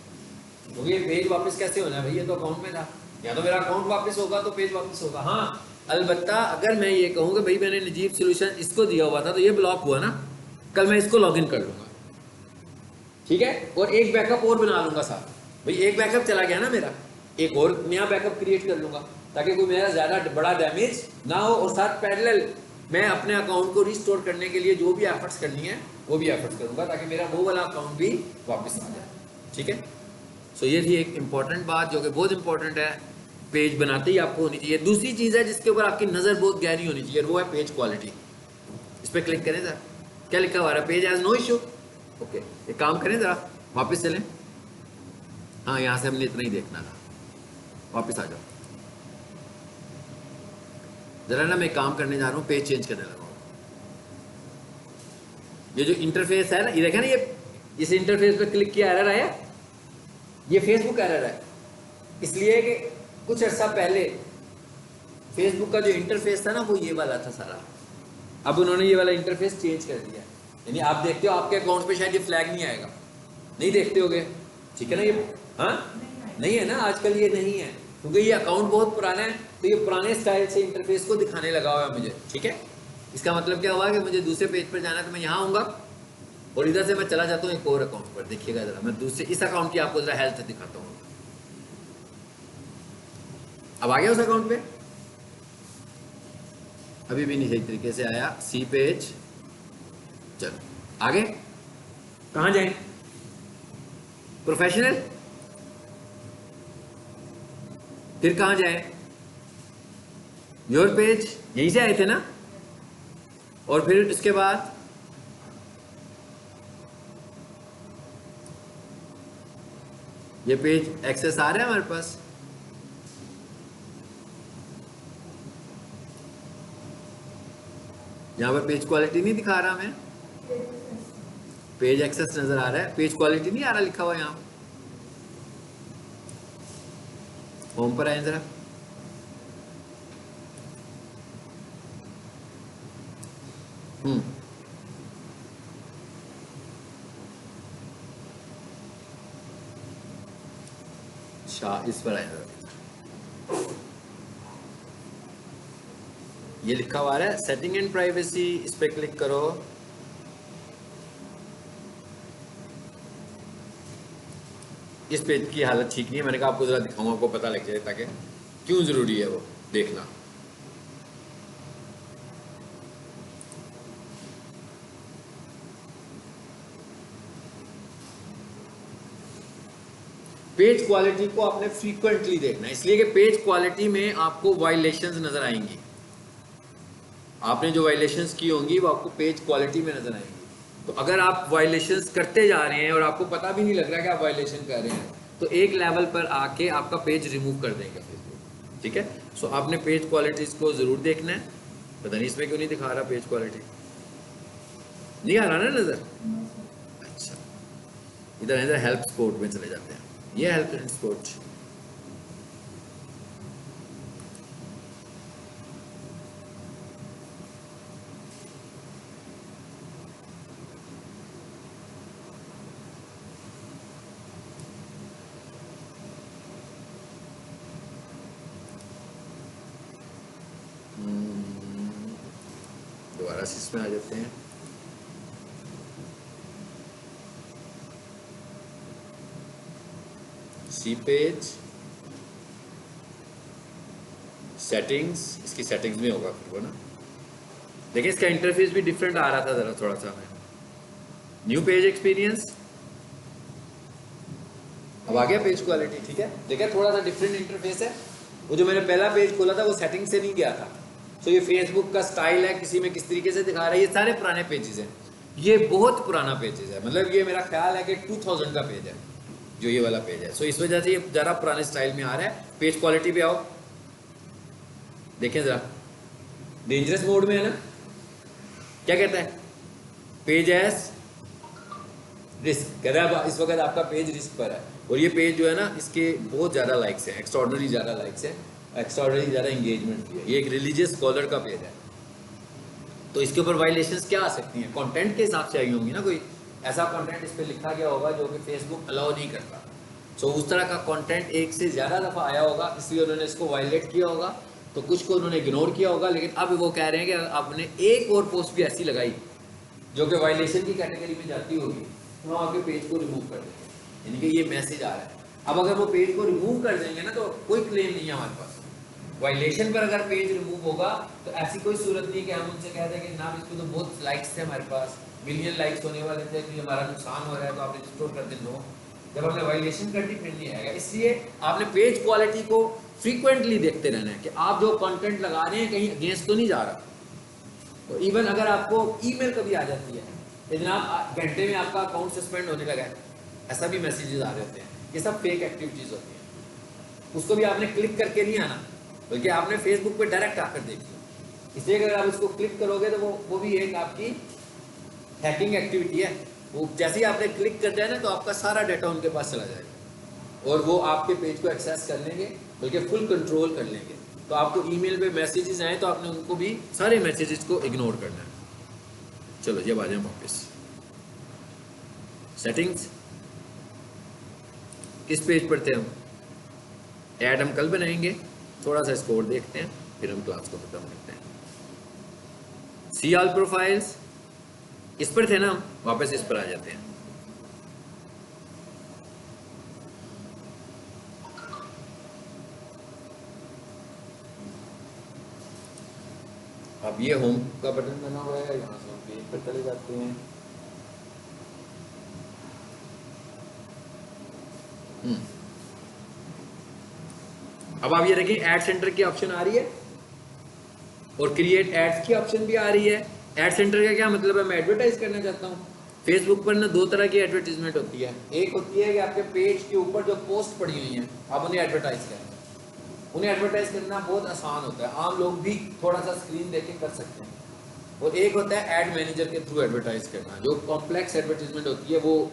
क्योंकि ये पेज वापस कैसे होना है भाई, ये तो अकाउंट में था, या तो मेरा अकाउंट वापस होगा तो पेज वापस होगा। हाँ अलबत्ता अगर मैं ये कहूँ कि भाई मैंने नजीब सोल्यूशन इसको दिया हुआ था तो ये ब्लॉक हुआ ना, कल मैं इसको लॉगिन कर लूंगा। ठीक है, और एक बैकअप और बना लूंगा साथ, भाई एक बैकअप चला गया ना मेरा, एक और नया बैकअप क्रिएट कर लूंगा ताकि कोई मेरा ज्यादा बड़ा डैमेज ना हो, और साथ पैरेलल मैं अपने अकाउंट को रिस्टोर करने के लिए जो भी एफर्ट्स करनी है वो भी एफर्ट्स करूंगा ताकि मेरा वो वाला अकाउंट भी वापस आ जाए। ठीक है, सो ये थी एक इंपॉर्टेंट बात जो कि बहुत इंपॉर्टेंट है, पेज बनाते ही आपको होनी चाहिए। दूसरी चीज़ है जिसके ऊपर आपकी नज़र बहुत गहरी होनी चाहिए, वो है पेज क्वालिटी। इस पर क्लिक करें ज़रा, क्या लिखा हुआ है, page has no issue. Okay, एक काम करें ज़रा, वापस चलें। हाँ, यहाँ से हमने इतना ही देखना था, वापस आ जाओ ज़रा ना। मैं काम करने जा रहा हूँ, पेज चेंज करने लगा हूँ। ये जो इंटरफेस है ना, ये देखा ना, ये इस इंटरफेस पे क्लिक किया, एरर आया, ये फेसबुक एरर है। इसलिए कि कुछ अर्सा पहले फेसबुक का जो इंटरफेस था ना वो ये वाला था सारा, अब उन्होंने ये वाला इंटरफेस चेंज कर दिया। यानी आप देखते हो आपके अकाउंट पे शायद ये फ्लैग नहीं आएगा, नहीं देखते होगे, ठीक है ना। ये हाँ नहीं है ना, आजकल ये नहीं है क्योंकि ये अकाउंट बहुत पुराना है, तो ये पुराने स्टाइल से इंटरफेस को दिखाने लगा हुआ है मुझे। ठीक है, इसका मतलब क्या हुआ कि मुझे दूसरे पेज पर जाना है तो मैं यहाँ आऊँगा और इधर से मैं चला जाता हूँ एक और अकाउंट पर। देखिएगा जरा, मैं दूसरे इस अकाउंट की आपको जरा हेल्थ दिखाता हूँ। अब आ गया उस अकाउंट पे, अभी भी नहीं सही तरीके से आया। सी पेज, चलो आगे कहाँ जाए, प्रोफेशनल, फिर कहाँ जाए, योर पेज, यहीं से आए थे ना। और फिर इसके बाद ये पेज एक्सेस आ रहा है हमारे पास, यहाँ पर पेज क्वालिटी नहीं दिखा रहा, हमें पेज एक्सेस नजर आ रहा है, पेज क्वालिटी नहीं आ रहा लिखा हुआ यहाँ। होम पर आए जरा, अच्छा इस पर आए जरा, ये लिखा हुआ है सेटिंग एंड प्राइवेसी, इस पे क्लिक करो। इस पेज की हालत ठीक नहीं है, मैंने कहा आपको जरा दिखाऊं, आपको पता लग जाए ताकि क्यों जरूरी है वो देखना। पेज क्वालिटी को आपने फ्रीक्वेंटली देखना है, इसलिए कि पेज क्वालिटी में आपको वायलेशंस नजर आएंगी। आपने जो वायलेशंस की होंगी वो आपको पेज क्वालिटी में नजर आएंगी। तो अगर आप वायलेशंस करते जा रहे हैं और आपको पता भी नहीं लग रहा कि आप वायलेशन कर रहे हैं, तो एक लेवल पर आके आपका पेज रिमूव कर देंगे फेसबुक। ठीक है, सो आपने पेज क्वालिटीज को जरूर देखना है। पता नहीं इसमें क्यों नहीं दिखा रहा पेज क्वालिटी, नहीं आ रहा ना नजर। अच्छा, इधर हेल्प सपोर्ट में चले जाते हैं, ये हेल्प एंड सपोर्ट। दोबारा इसमें आ जाते हैं। सी पेज, सेटिंग्स, इसकी सेटिंग्स में होगा फिर वो ना। देखिए इसका इंटरफेस भी डिफरेंट आ रहा था जरा थोड़ा सा। न्यू पेज एक्सपीरियंस, अब आ गया पेज क्वालिटी। ठीक है, देखिए थोड़ा सा डिफरेंट इंटरफेस है। वो जो मैंने पहला पेज खोला था वो सेटिंग से नहीं गया था। तो ये फेसबुक का स्टाइल है, किसी में किस तरीके से दिखा रहा है, ये सारे पुराने पेजेस हैं। ये बहुत पुराना पेजेस है, मतलब ये मेरा ख्याल है कि 2000 का पेज है जो ये वाला पेज है। सो इस वजह से ये ज़रा पुराने स्टाइल में आ रहा है। पेज क्वालिटी पे आओ, देखें ज़रा, डेंजरस मोड में है ना। क्या कहता है, पेज एस रिस्क, कह रहा है इस वक्त आपका पेज रिस्क पर है। और ये पेज जो है ना, इसके बहुत ज़्यादा लाइक्स हैं, एक्स्ट्रॉर्डनरी ज़्यादा लाइक्स है, एक्स्ट्रॉर्डनरी ज़्यादा इंगेजमेंट भी है। ये एक रिलीजियस स्कॉलर का पेज है, तो इसके ऊपर वायलेशंस क्या आ सकती हैं, कंटेंट के हिसाब से आई होंगी ना। कोई ऐसा कंटेंट इस पर लिखा गया होगा जो कि फेसबुक अलाउ नहीं करता। सो उस तरह का कंटेंट एक से ज़्यादा दफ़ा आया होगा, इसलिए उन्होंने इसको वायलेट किया होगा। तो कुछ को उन्होंने इग्नोर किया होगा, लेकिन अब वो कह रहे हैं कि आपने एक और पोस्ट भी ऐसी लगाई जो कि वायलेशन की कैटेगरी में जाती होगी, तो हम आपके पेज को रिमूव कर देंगे। यानी कि ये मैसेज आ रहा है। अब अगर वो पेज को रिमूव कर देंगे ना, तो कोई क्लेम नहीं है हमारे पास, वायलेशन पर अगर पेज रिमूव होगा तो ऐसी कोई सूरत नहीं कि हम उनसे कह दें कि ना इस पे तो बहुत लाइक्स थे हमारे पास, मिलियन लाइक्स होने वाले थे, तो हमारा नुकसान हो रहा है तो आप रिस्टोर कर दें। नो, जब हमने वायलेशन कर दी फिर नहीं आएगा। इसलिए आपने पेज क्वालिटी को फ्रीक्वेंटली देखते रहना है कि आप जो कंटेंट लगा रहे हैं कहीं अगेंस्ट तो नहीं जा रहा। तो इवन अगर आपको ईमेल कभी आ जाती है कि जनाब घंटे में आपका अकाउंट सस्पेंड होने लगा है, ऐसा भी मैसेजेस आ जाते हैं, ये सब फेक एक्टिविटीज होती हैं। उसको भी आपने क्लिक करके नहीं आना, बल्कि आपने फेसबुक पे डायरेक्ट आकर देखिए। इसलिए अगर आप उसको क्लिक करोगे तो वो भी एक आपकी हैकिंग एक्टिविटी है। वो जैसे ही आपने क्लिक कर दिया ना तो आपका सारा डाटा उनके पास चला जाएगा और वो आपके पेज को एक्सेस कर लेंगे, बल्कि फुल कंट्रोल कर लेंगे। तो आपको ईमेल पे मैसेजेस आए तो आपने उनको भी सारे मैसेजेस को इग्नोर करना है। चलो जब आ जाए वापस सेटिंग्स, किस पेज पर थे हम? ऐड हम कल बनाएंगे, थोड़ा सा स्कोर देखते हैं फिर हम क्लास को खत्म करते हैं। सी ऑल प्रोफाइल्स इस पर थे ना हम, वापस इस पर आ जाते हैं। अब ये होम का बटन बना हुआ है, यहाँ से हम पेज पर चले जाते हैं। अब आप ये देखें एड सेंटर की ऑप्शन आ रही है और क्रिएट एड्स की ऑप्शन भी आ रही है। एड सेंटर का क्या मतलब है? मैं एडवर्टाइज करना चाहता हूँ। फेसबुक पर ना दो तरह की एडवर्टीजमेंट होती है। एक होती है कि आपके पेज के ऊपर जो पोस्ट पड़ी हुई हैं आप उन्हें एडवर्टाइज करें। उन्हें एडवर्टाइज करना बहुत आसान होता है, आम लोग भी थोड़ा सा स्क्रीन देख के कर सकते हैं। और एक होता है एड मैनेजर के थ्रू एडवर्टाइज करना, जो कॉम्प्लेक्स एडवर्टीजमेंट होती है, वो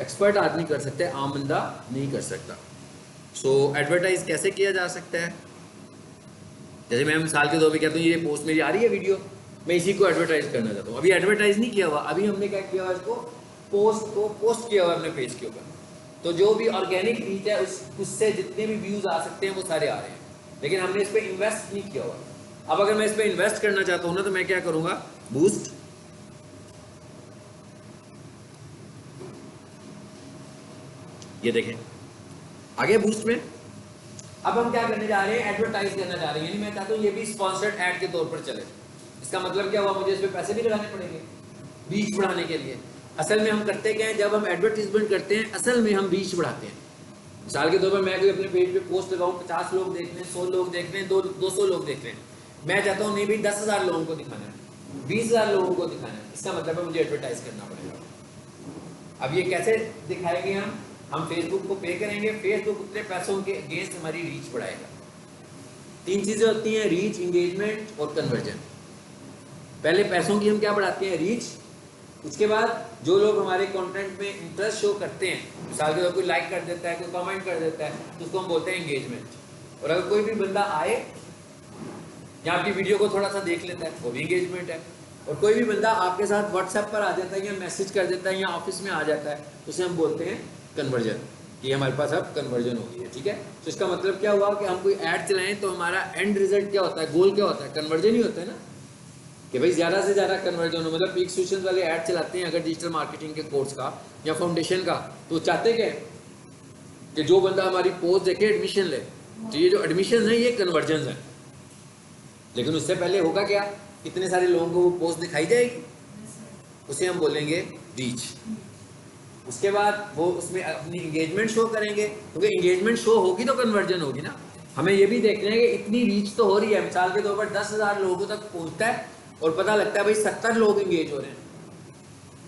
एक्सपर्ट आदमी कर सकते हैं, आम बंदा नहीं कर सकता। सो एडवर्टाइज कैसे किया जा सकता है? जैसे मैं मिसाल के तौर पे कहता हूँ ये पोस्ट मेरी आ रही है वीडियो, मैं इसी को एडवर्टाइज करना चाहता हूँ। अभी एडवर्टाइज नहीं किया हुआ, अभी हमने क्या किया हुआ, इसको पोस्ट किया हुआ अपने पेज के ऊपर। तो जो भी ऑर्गेनिक रीच है उससे जितने भी व्यूज आ सकते हैं वो सारे आ रहे हैं, लेकिन हमने इस पर इन्वेस्ट नहीं किया हुआ। अब अगर मैं इस पर इन्वेस्ट करना चाहता हूँ ना तो मैं क्या करूंगा, बूस्ट, ये देखें आगे बूस्ट में। अब हम क्या करने जा रहे हैं, एडवर्टाइज करना जा रहे हैं। यानी मैं चाहता हूँ ये भी स्पॉन्सर्ड एड के तौर पर चले। इसका मतलब क्या हुआ, मुझे इस पर पैसे भी लगाने पड़ेंगे रीच बढ़ाने के लिए। असल में हम करते क्या है, जब हम एडवर्टीजमेंट करते हैं असल में हम रीच बढ़ाते हैं। मिसाल के तौर पर मैं कोई अपने पेज पे पोस्ट लगाऊं, 50 लोग देख लें, 100 लोग देख लें, 200 लोग देख लें, मैं चाहता हूँ नहीं भाई 10,000 लोगों को दिखाना है, 20,000 लोगों को दिखाना है। इसका मतलब है मुझे एडवर्टाइज करना पड़ेगा। अब ये कैसे दिखाएंगे हम फेसबुक को पे करेंगे, फेसबुक उतने पैसों के अगेंस्ट हमारी रीच बढ़ाएगा। 3 चीजें होती हैं, रीच, इंगेजमेंट और कन्वर्जन। पहले पैसों की हम क्या बढ़ाते हैं, रीच। उसके बाद जो लोग हमारे कंटेंट में इंटरेस्ट शो करते हैं, मिसाल के तौर कोई लाइक कर देता है, कोई कमेंट कर देता है, तो उसको हम बोलते हैं एंगेजमेंट। और अगर कोई भी बंदा आए या आपकी वीडियो को थोड़ा सा देख लेता है, वो भी एंगेजमेंट है। और कोई भी बंदा आपके साथ व्हाट्सएप पर आ जाता है या मैसेज कर देता है या ऑफिस में आ जाता है, तो उसे हम बोलते हैं कन्वर्जन, कि हमारे पास अब कन्वर्जन हो गई है। ठीक है, तो इसका मतलब क्या हुआ कि हम कोई ऐड चलाएं तो हमारा एंड रिजल्ट क्या होता है, गोल क्या होता है, कन्वर्जन ही होता है ना, कि भाई ज़्यादा से ज़्यादा कन्वर्जन हो। मतलब पीक सॉल्यूशंस वाले ऐड चलाते हैं अगर डिजिटल मार्केटिंग के कोर्स का या फाउंडेशन का, तो चाहते क्या कि जो बंदा हमारी पोस्ट देखे एडमिशन ले। तो ये जो एडमिशन है ये कन्वर्जन है, लेकिन उससे पहले होगा क्या, इतने सारे लोगों को वो पोस्ट दिखाई जाएगी, उसे हम बोलेंगे रीच। उसके बाद वो उसमें अपनी इंगेजमेंट शो करेंगे, क्योंकि इंगेजमेंट शो होगी तो कन्वर्जन होगी ना। हमें ये भी देखना है कि इतनी रीच तो हो रही है, मिसाल के तौर पर 10,000 लोगों तक पहुंचता है और पता लगता है भाई 70 लोग इंगेज हो रहे हैं,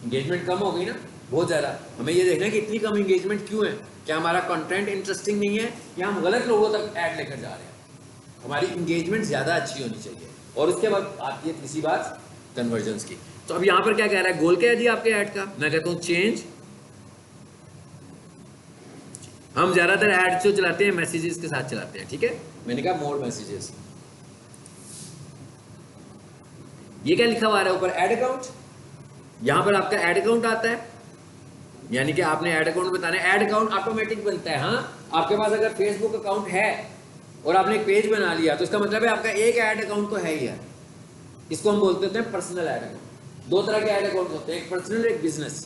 इंगेजमेंट कम हो गई ना बहुत ज़्यादा। हमें ये देखना है कि इतनी कम इंगेजमेंट क्यों है, क्या हमारा कंटेंट इंटरेस्टिंग नहीं है या हम गलत लोगों तक ऐड लेकर जा रहे हैं। हमारी इंगेजमेंट ज़्यादा अच्छी होनी चाहिए। और उसके बाद आती है तीसरी बात, कन्वर्जन्स की। तो अब यहाँ पर क्या कह रहा है, गोल क्या है जी आपके ऐड का? मैं कहता हूँ चेंज। हम ज़्यादातर ऐड जो चलाते हैं मैसेजेस के साथ चलाते हैं, ठीक है, मैंने कहा मोर मैसेजेस। ये क्या लिखा हुआ है ऊपर, ऐड अकाउंट। यहां पर आपका ऐड अकाउंट आता है, यानी कि आपने ऐड अकाउंट बताना है। ऐड अकाउंट ऑटोमेटिक बनता है। हाँ, आपके पास अगर फेसबुक अकाउंट है और आपने एक पेज बना लिया तो इसका मतलब है आपका एक ऐड अकाउंट तो है ही है। इसको हम बोलते हैं पर्सनल ऐड अकाउंट। 2 तरह के ऐड अकाउंट होते हैं, एक पर्सनल, एक बिजनेस।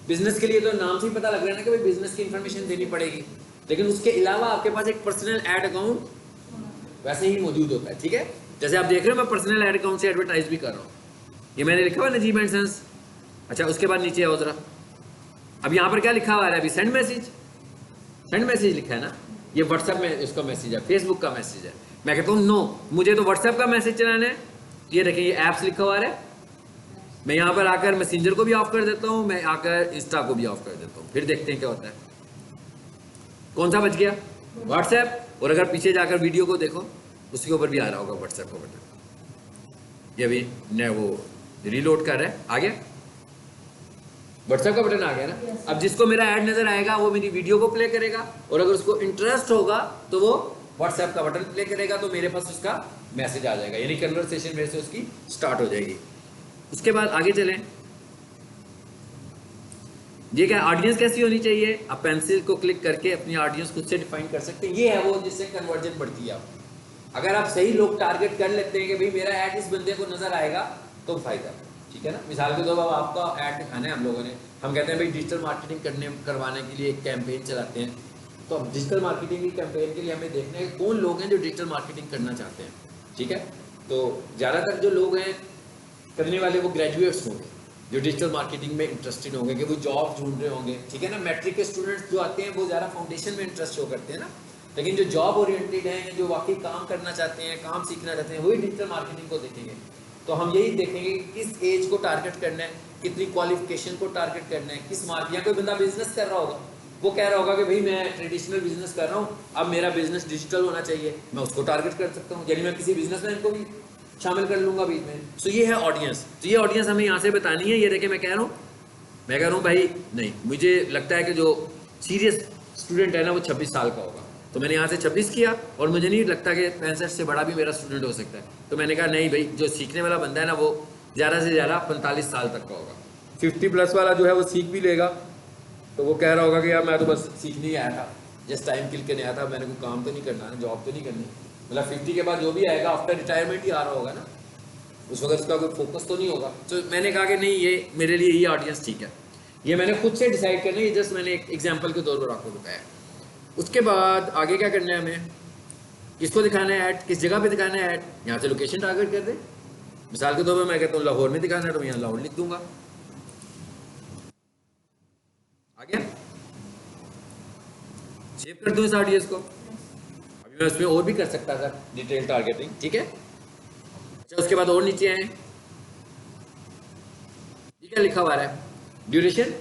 बिजनेस के लिए तो नाम से ही पता लग रहा है ना कि भाई बिजनेस की इंफॉर्मेशन देनी पड़ेगी, लेकिन उसके अलावा आपके पास एक पर्सनल ऐड अकाउंट वैसे ही मौजूद होता है, ठीक है। जैसे आप देख रहे हो मैं पर्सनल ऐड अकाउंट से एडवर्टाइज भी कर रहा हूँ, ये मैंने लिखा हुआ नजीब एंड सन्स। अच्छा उसके बाद नीचे आओ जरा, अब यहाँ पर क्या लिखा हुआ है, अभी सेंड मैसेज, सेंड मैसेज लिखा है ना, ये व्हाट्सएप में उसका मैसेज है, फेसबुक का मैसेज है। मैं कहता हूँ नो, मुझे तो व्हाट्सएप का मैसेज चलाना है, ये देखें ये ऐप्स लिखा हुआ है, मैं यहाँ पर आकर मैसेंजर को भी ऑफ कर देता हूँ, मैं आकर इंस्टा को भी ऑफ कर देता हूँ, फिर देखते हैं क्या होता है। कौन सा बच गया, व्हाट्सएप, और अगर पीछे जाकर वीडियो को देखो उसके ऊपर भी आ रहा होगा व्हाट्सएप का बटन, ये भी ने वो रीलोड कर रहा है, आ गया व्हाट्सएप का बटन आ गया ना। अब जिसको मेरा ऐड नजर आएगा वो मेरी वीडियो को प्ले करेगा, और अगर उसको इंटरेस्ट होगा तो वो व्हाट्सएप का बटन प्ले करेगा, तो मेरे पास उसका मैसेज आ जाएगा, यानी कन्वर्सेशन मेरे से उसकी स्टार्ट हो जाएगी। उसके बाद आगे चलें, ये क्या ऑडियंस कैसी होनी चाहिए, आप पेंसिल को क्लिक करके अपनी ऑडियंस खुद से डिफाइन कर सकते हैं, ये है वो जिससे कन्वर्जन बढ़ती है। आप अगर आप सही लोग टारगेट कर लेते हैं कि भाई मेरा ऐड इस बंदे को नजर आएगा तो फायदा, ठीक है ना। मिसाल के तौर पर आपका ऐड दिखाना है हम लोगों ने, हम कहते हैं भाई डिजिटल मार्केटिंग करवाने के लिए एक कैंपेन चलाते हैं, तो अब डिजिटल मार्केटिंग की कैंपेन के लिए हमें देखना है कौन लोग हैं जो डिजिटल मार्केटिंग करना चाहते हैं, ठीक है। तो ज़्यादातर जो लोग हैं करने वाले वो ग्रेजुएट्स होंगे जो डिजिटल मार्केटिंग में इंटरेस्टेड होंगे, कि वो जॉब ढूंढ रहे होंगे, ठीक है ना। मैट्रिक के स्टूडेंट्स जो आते हैं वो ज़्यादा फाउंडेशन में इंटरेस्ट शो करते हैं ना, लेकिन जो जॉब ओरिएंटेड हैं, जो वाकई काम करना चाहते हैं, काम सीखना चाहते हैं, वही डिजिटल मार्केटिंग को देखेंगे। तो हम यही देखेंगे कि किस एज को टारगेट करना है, कितनी क्वालिफिकेशन को टारगेट करना है, किस मार्केट, या कोई बंदा बिजनेस कर रहा होगा, वो कह रहा होगा कि भाई मैं ट्रेडिशनल बिजनेस कर रहा हूँ, अब मेरा बिजनेस डिजिटल होना चाहिए, मैं उसको टारगेट कर सकता हूँ, यानी मैं किसी बिजनेसमैन को भी शामिल कर लूंगा बीच में। तो ये है ऑडियंस, तो ये ऑडियंस हमें यहाँ से बतानी है। ये देखिए मैं कह रहा हूँ भाई नहीं, मुझे लगता है कि जो सीरियस स्टूडेंट है ना वो 26 साल का होगा, तो मैंने यहाँ से 26 किया, और मुझे नहीं लगता कि 65 से बड़ा भी मेरा स्टूडेंट हो सकता है, तो मैंने कहा नहीं भाई जो सीखने वाला बंदा है ना वो ज़्यादा से ज़्यादा 45 साल तक का होगा। 50+ वाला जो है वो सीख भी लेगा, तो वो कह रहा होगा कि यार मैं तो बस सीखने ही आया था, जस्ट टाइम किल करने आया था, मैंने कोई काम तो नहीं करना है, जॉब तो नहीं करनी, मतलब 50 के बाद जो भी आएगा आफ्टर रिटायरमेंट ही आ रहा होगा ना, उस वक्त उसका कोई फोकस तो नहीं होगा। तो मैंने कहा कि नहीं ये मेरे लिए ये ऑडियंस ठीक है, ये मैंने खुद से डिसाइड करना है, जस्ट मैंने एक एग्जांपल के तौर पर आपको बताया। उसके बाद आगे क्या करना है हमें, किसको दिखाना है ऐड, किस जगह पे दिखाना है ऐड, यहाँ से लोकेशन टारगेट कर दे। मिसाल के तौर पर मैं कहता हूँ लाहौर में दिखाना है, तो मैं यहाँ लाहौर लिख दूंगा, आ गया, सेव कर दूँ इस ऑडियंस को। अभी मैं उसमें और भी कर सकता था डिटेल टारगेटिंग, ठीक है। अच्छा उसके बाद और नीचे आए, ये क्या लिखा हुआ है, ड्यूरेशन,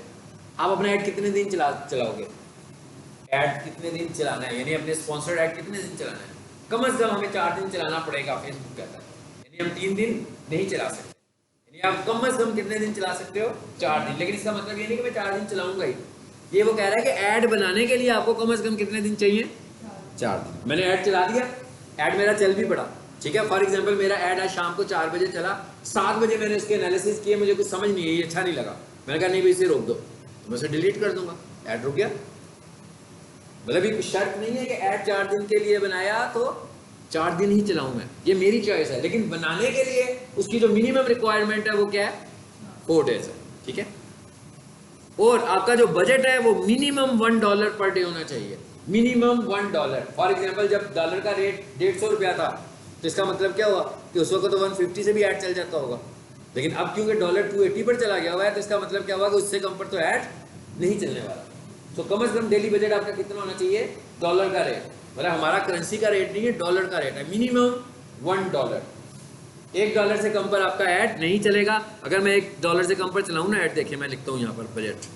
आप अपना ऐड कितने दिन चलाओगे, ऐड कितने दिन चलाना है, यानी अपने स्पॉन्सर्ड ऐड कितने दिन चलाना है। कम से कम हमें 4 दिन चलाना पड़ेगा, फेसबुक कहता है, यानी हम 3 दिन नहीं चला सकते, यानी आप कम से कम कितने दिन चला सकते हो, 4 दिन। लेकिन इसका मतलब ये नहीं कि मैं 4 दिन चलाऊंगा ही, ये वो कह रहा है कि ऐड बनाने के लिए आपको कम से कम कितने दिन चाहिए, 4 दिन। मैंने ऐड चला दिया, ऐड मेरा चल भी पड़ा, ठीक है। फॉर एग्जांपल मेरा ऐड आज शाम को 4 बजे चला, 7 बजे मैंने उसके एनालिसिस किए, मुझे कुछ समझ नहीं आई, अच्छा नहीं लगा, मैंने कहा नहीं भाई इसे रोक दो, तो मैं इसे डिलीट कर दूंगा, ऐड रुक गया। मतलब ये शर्त नहीं है कि ऐड 4 दिन के लिए बनाया तो 4 दिन ही चलाऊं मैं, ये मेरी चॉइस है, लेकिन बनाने के लिए उसकी जो मिनिमम रिक्वायरमेंट है वो क्या है, 4 डेज है, ठीक है। और आपका जो बजट है वो मिनिमम $1 पर डे होना चाहिए, मिनिमम $1। फॉर एग्जाम्पल जब डॉलर का रेट 150 रुपया था, तो इसका मतलब क्या हुआ कि उस वक्त तो 150 से भी ऐड चल जाता होगा, लेकिन अब क्योंकि डॉलर 280 पर चला गया हुआ है, तो इसका मतलब क्या हुआ कि उससे कम पर तो ऐड नहीं चलने वाला। तो कम से कम डेली बजट आपका कितना होना चाहिए, डॉलर का रेट, मतलब हमारा करेंसी का रेट नहीं है, डॉलर का रेट है, मिनिमम $1। $1 से कम पर आपका ऐड नहीं चलेगा। अगर मैं $1 से कम पर चलाऊं ना ऐड, देखिए मैं लिखता हूं यहाँ पर बजट,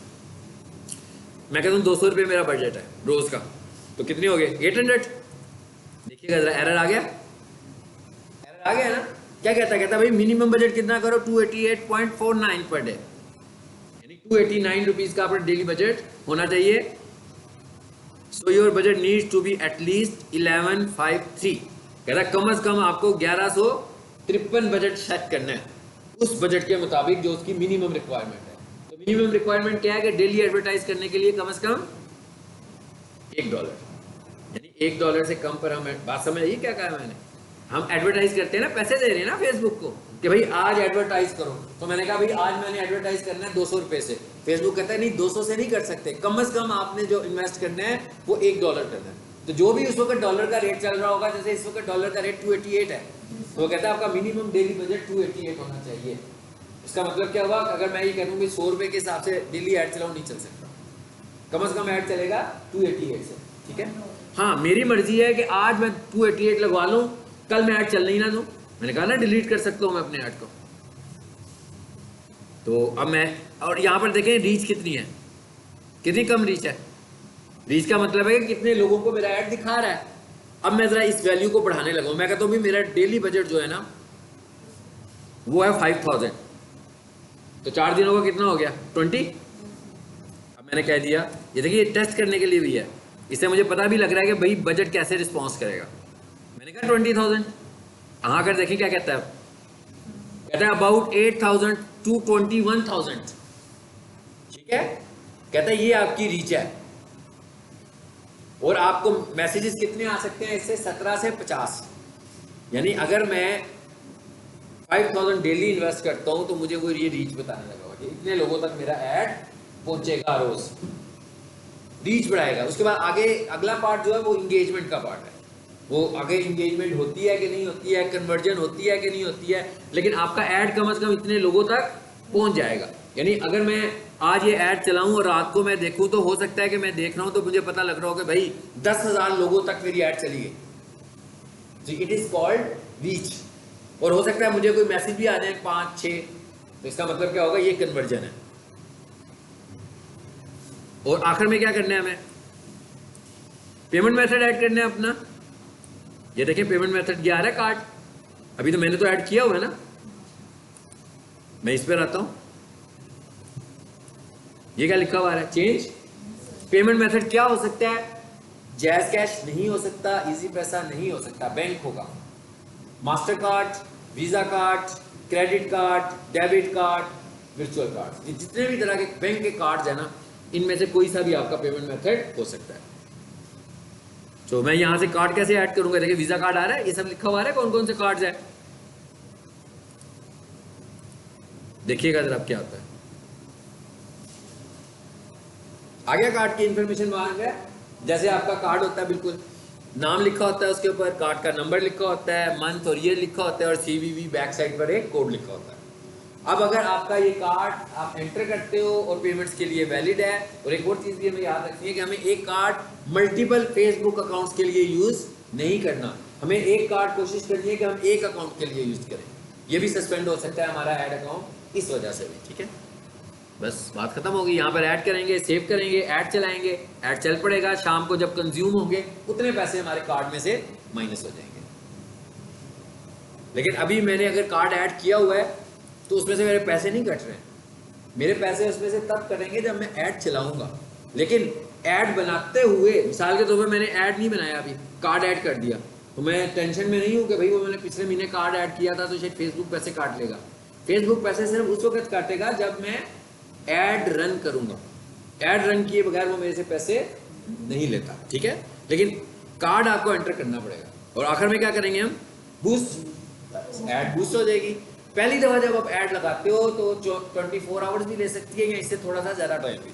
मैं कहता हूँ 200 रुपये मेरा बजट है रोज का, तो कितने हो गए 800। देखिएगा जरा एरर आ गया, एरर आ गया ना। क्या कहता भाई मिनिमम बजट कितना करो, 288.49 पर डे, यानी 289 रुपीज का अपना डेली बजट होना चाहिए। So your budget needs to be at least 1153, कहता कम से कम आपको 1153 बजट सेट करना है, उस बजट के मुताबिक जो उसकी मिनिमम रिक्वायरमेंट है। तो मिनिमम रिक्वायरमेंट क्या है कि डेली एडवर्टाइज करने के लिए कम से कम $1, यानी $1 से कम पर हम, बात समझ आइए क्या कहा मैंने, हम एडवर्टाइज करते हैं ना, पैसे दे रहे हैं ना फेसबुक को कि भाई आज एडवर्टाइज करो, तो मैंने कहा भाई आज मैंने एडवर्टाइज करना है 200 रुपए से, फेसबुक कहता है नहीं 200 से नहीं कर सकते, कम से कम आपने जो इन्वेस्ट करना है वो $1 करना है। तो तो जो भी उस वक्त डॉलर का रेट चल रहा होगा, जैसे इस वक्त डॉलर का रेट 288 है, तो वो कहता है आपका मिनिमम डेली बजट 288 होना चाहिए। इसका मतलब क्या हुआ, अगर मैं ये कहूँ कि 100 रुपए के हिसाब से डेली ऐड चलाऊँ, नहीं चल सकता, कम से कम ऐड चलेगा 288 से, ठीक है। हाँ, मेरी मर्जी है कि आज मैं 288 लगवा लूँ, कल मैं ऐड चलने ही ना दूँ। मैंने कहा ना डिलीट कर सकता हूँ मैं अपने ऐड को। तो अब मैं, और यहाँ पर देखें रीच कितनी है, कितनी कम रीच है। रीच का मतलब है कि कितने लोगों को मेरा ऐड दिखा रहा है। अब मैं जरा इस वैल्यू को बढ़ाने लगा, मैं कहता हूँ मेरा डेली बजट जो है ना वो है 5000, तो 4 दिनों का कितना हो गया 20। अब मैंने कह दिया, ये देखिए टेस्ट करने के लिए भी है, इससे मुझे पता भी लग रहा है कि भाई बजट कैसे रिस्पॉन्स करेगा। मैंने कहा 20,000, हाँ कर देखें क्या कहता है। कहता है अबाउट 8,000 to 21,000, ठीक है। कहता है ये आपकी रीच है, और आपको मैसेजेस कितने आ सकते हैं इससे, 17 से 50। यानी अगर मैं 5,000 डेली इन्वेस्ट करता हूं तो मुझे वो ये रीच बताने लगा कि इतने लोगों तक मेरा ऐड पहुंचेगा रोज, रीच बढ़ाएगा। उसके बाद आगे अगला पार्ट जो है वो इंगेजमेंट का पार्ट है। वो आगे इंगेजमेंट होती है कि नहीं होती है, कन्वर्जन होती है कि नहीं होती है, लेकिन आपका ऐड कम से कम इतने लोगों तक पहुंच जाएगा। यानी अगर मैं आज ये ऐड चलाऊं और रात को मैं देखूं, तो हो सकता है कि मैं देख रहा हूं तो मुझे पता लग रहा हो कि भाई 10,000 लोगों तक मेरी ऐड चली गई। It is called reach. और हो सकता है मुझे कोई मैसेज भी आ जाए 5-6, तो इसका मतलब क्या होगा, ये कन्वर्जन है। और आखिर में क्या करना है, हमें पेमेंट मेथड ऐड करना है अपना। ये देखें पेमेंट मेथड क्या आ रहा है, कार्ड। अभी तो मैंने तो ऐड किया हुआ है ना, मैं इस पर आता हूं, ये क्या लिखा हुआ है, चेंज पेमेंट मेथड। क्या हो सकता है, जैज कैश नहीं हो सकता, इजी पैसा नहीं हो सकता, बैंक होगा, master card, visa card, credit card, debit card, virtual card, जितने भी तरह के बैंक के कार्ड्स है ना, इनमें से कोई सा भी आपका पेमेंट मेथड हो सकता है। तो मैं यहां से कार्ड कैसे ऐड करूंगा, देखिए वीजा कार्ड आ रहा है, ये सब लिखा हुआ है कौन कौन से कार्ड्स है, देखिएगा जरा क्या होता है। आ गया कार्ड की इंफॉर्मेशन मांग रहा है। जैसे आपका कार्ड होता है, बिल्कुल नाम लिखा होता है उसके ऊपर, कार्ड का नंबर लिखा होता है, मंथ और ईयर लिखा होता है, और सीवीवी बैक साइड पर एक कोड लिखा होता है। अब अगर आपका ये कार्ड आप एंटर करते हो और पेमेंट्स के लिए वैलिड है, और एक और चीज़ भी हमें याद रखनी है कि हमें एक कार्ड मल्टीपल फेसबुक अकाउंट्स के लिए यूज़ नहीं करना। हमें एक कार्ड कोशिश करनी है कि हम एक अकाउंट के लिए यूज़ करें। ये भी सस्पेंड हो सकता है हमारा ऐड अकाउंट इस वजह से भी, ठीक है। बस बात खत्म होगी। यहाँ पर ऐड करेंगे, सेव करेंगे, ऐड चलाएंगे, ऐड चल पड़ेगा। शाम को जब कंज्यूम होंगे उतने पैसे हमारे कार्ड में से माइनस हो जाएंगे। लेकिन अभी मैंने अगर कार्ड ऐड किया हुआ है तो उसमें से मेरे पैसे नहीं कट रहे हैं। मेरे पैसे उसमें से तब कटेंगे जब मैं ऐड चलाऊंगा। लेकिन ऐड बनाते हुए, मिसाल के तौर पर मैंने ऐड नहीं बनाया, अभी कार्ड ऐड कर दिया, तो मैं टेंशन में नहीं हूँ कि भाई वो मैंने पिछले महीने कार्ड ऐड किया था तो शायद फेसबुक पैसे काट लेगा। फेसबुक पैसे सिर्फ उस वक्त काटेगा जब मैं ऐड रन करूंगा। ऐड रन किए बगैर वो मेरे से पैसे नहीं लेता, ठीक है। लेकिन कार्ड आपको एंटर करना पड़ेगा। और आखिर में क्या करेंगे हम, बूस्ट, ऐड बूस्ट हो जाएगी। पहली दफा जब आप ऐड लगाते हो तो 24 आवर्स भी ले सकती है या इससे थोड़ा सा ज्यादा टाइम भी।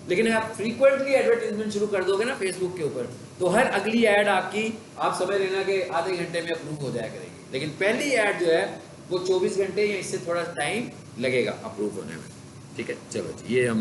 लेकिन आप फ्रीक्वेंटली एडवर्टाइजमेंट शुरू कर दोगे ना फेसबुक के ऊपर, तो हर अगली ऐड आपकी, आप समझ लेना कि आधे घंटे में अप्रूव हो जाया करेगी। लेकिन पहली ऐड जो है वो 24 घंटे या इससे थोड़ा टाइम लगेगा अप्रूव होने में, ठीक है। चलो जी, ये हम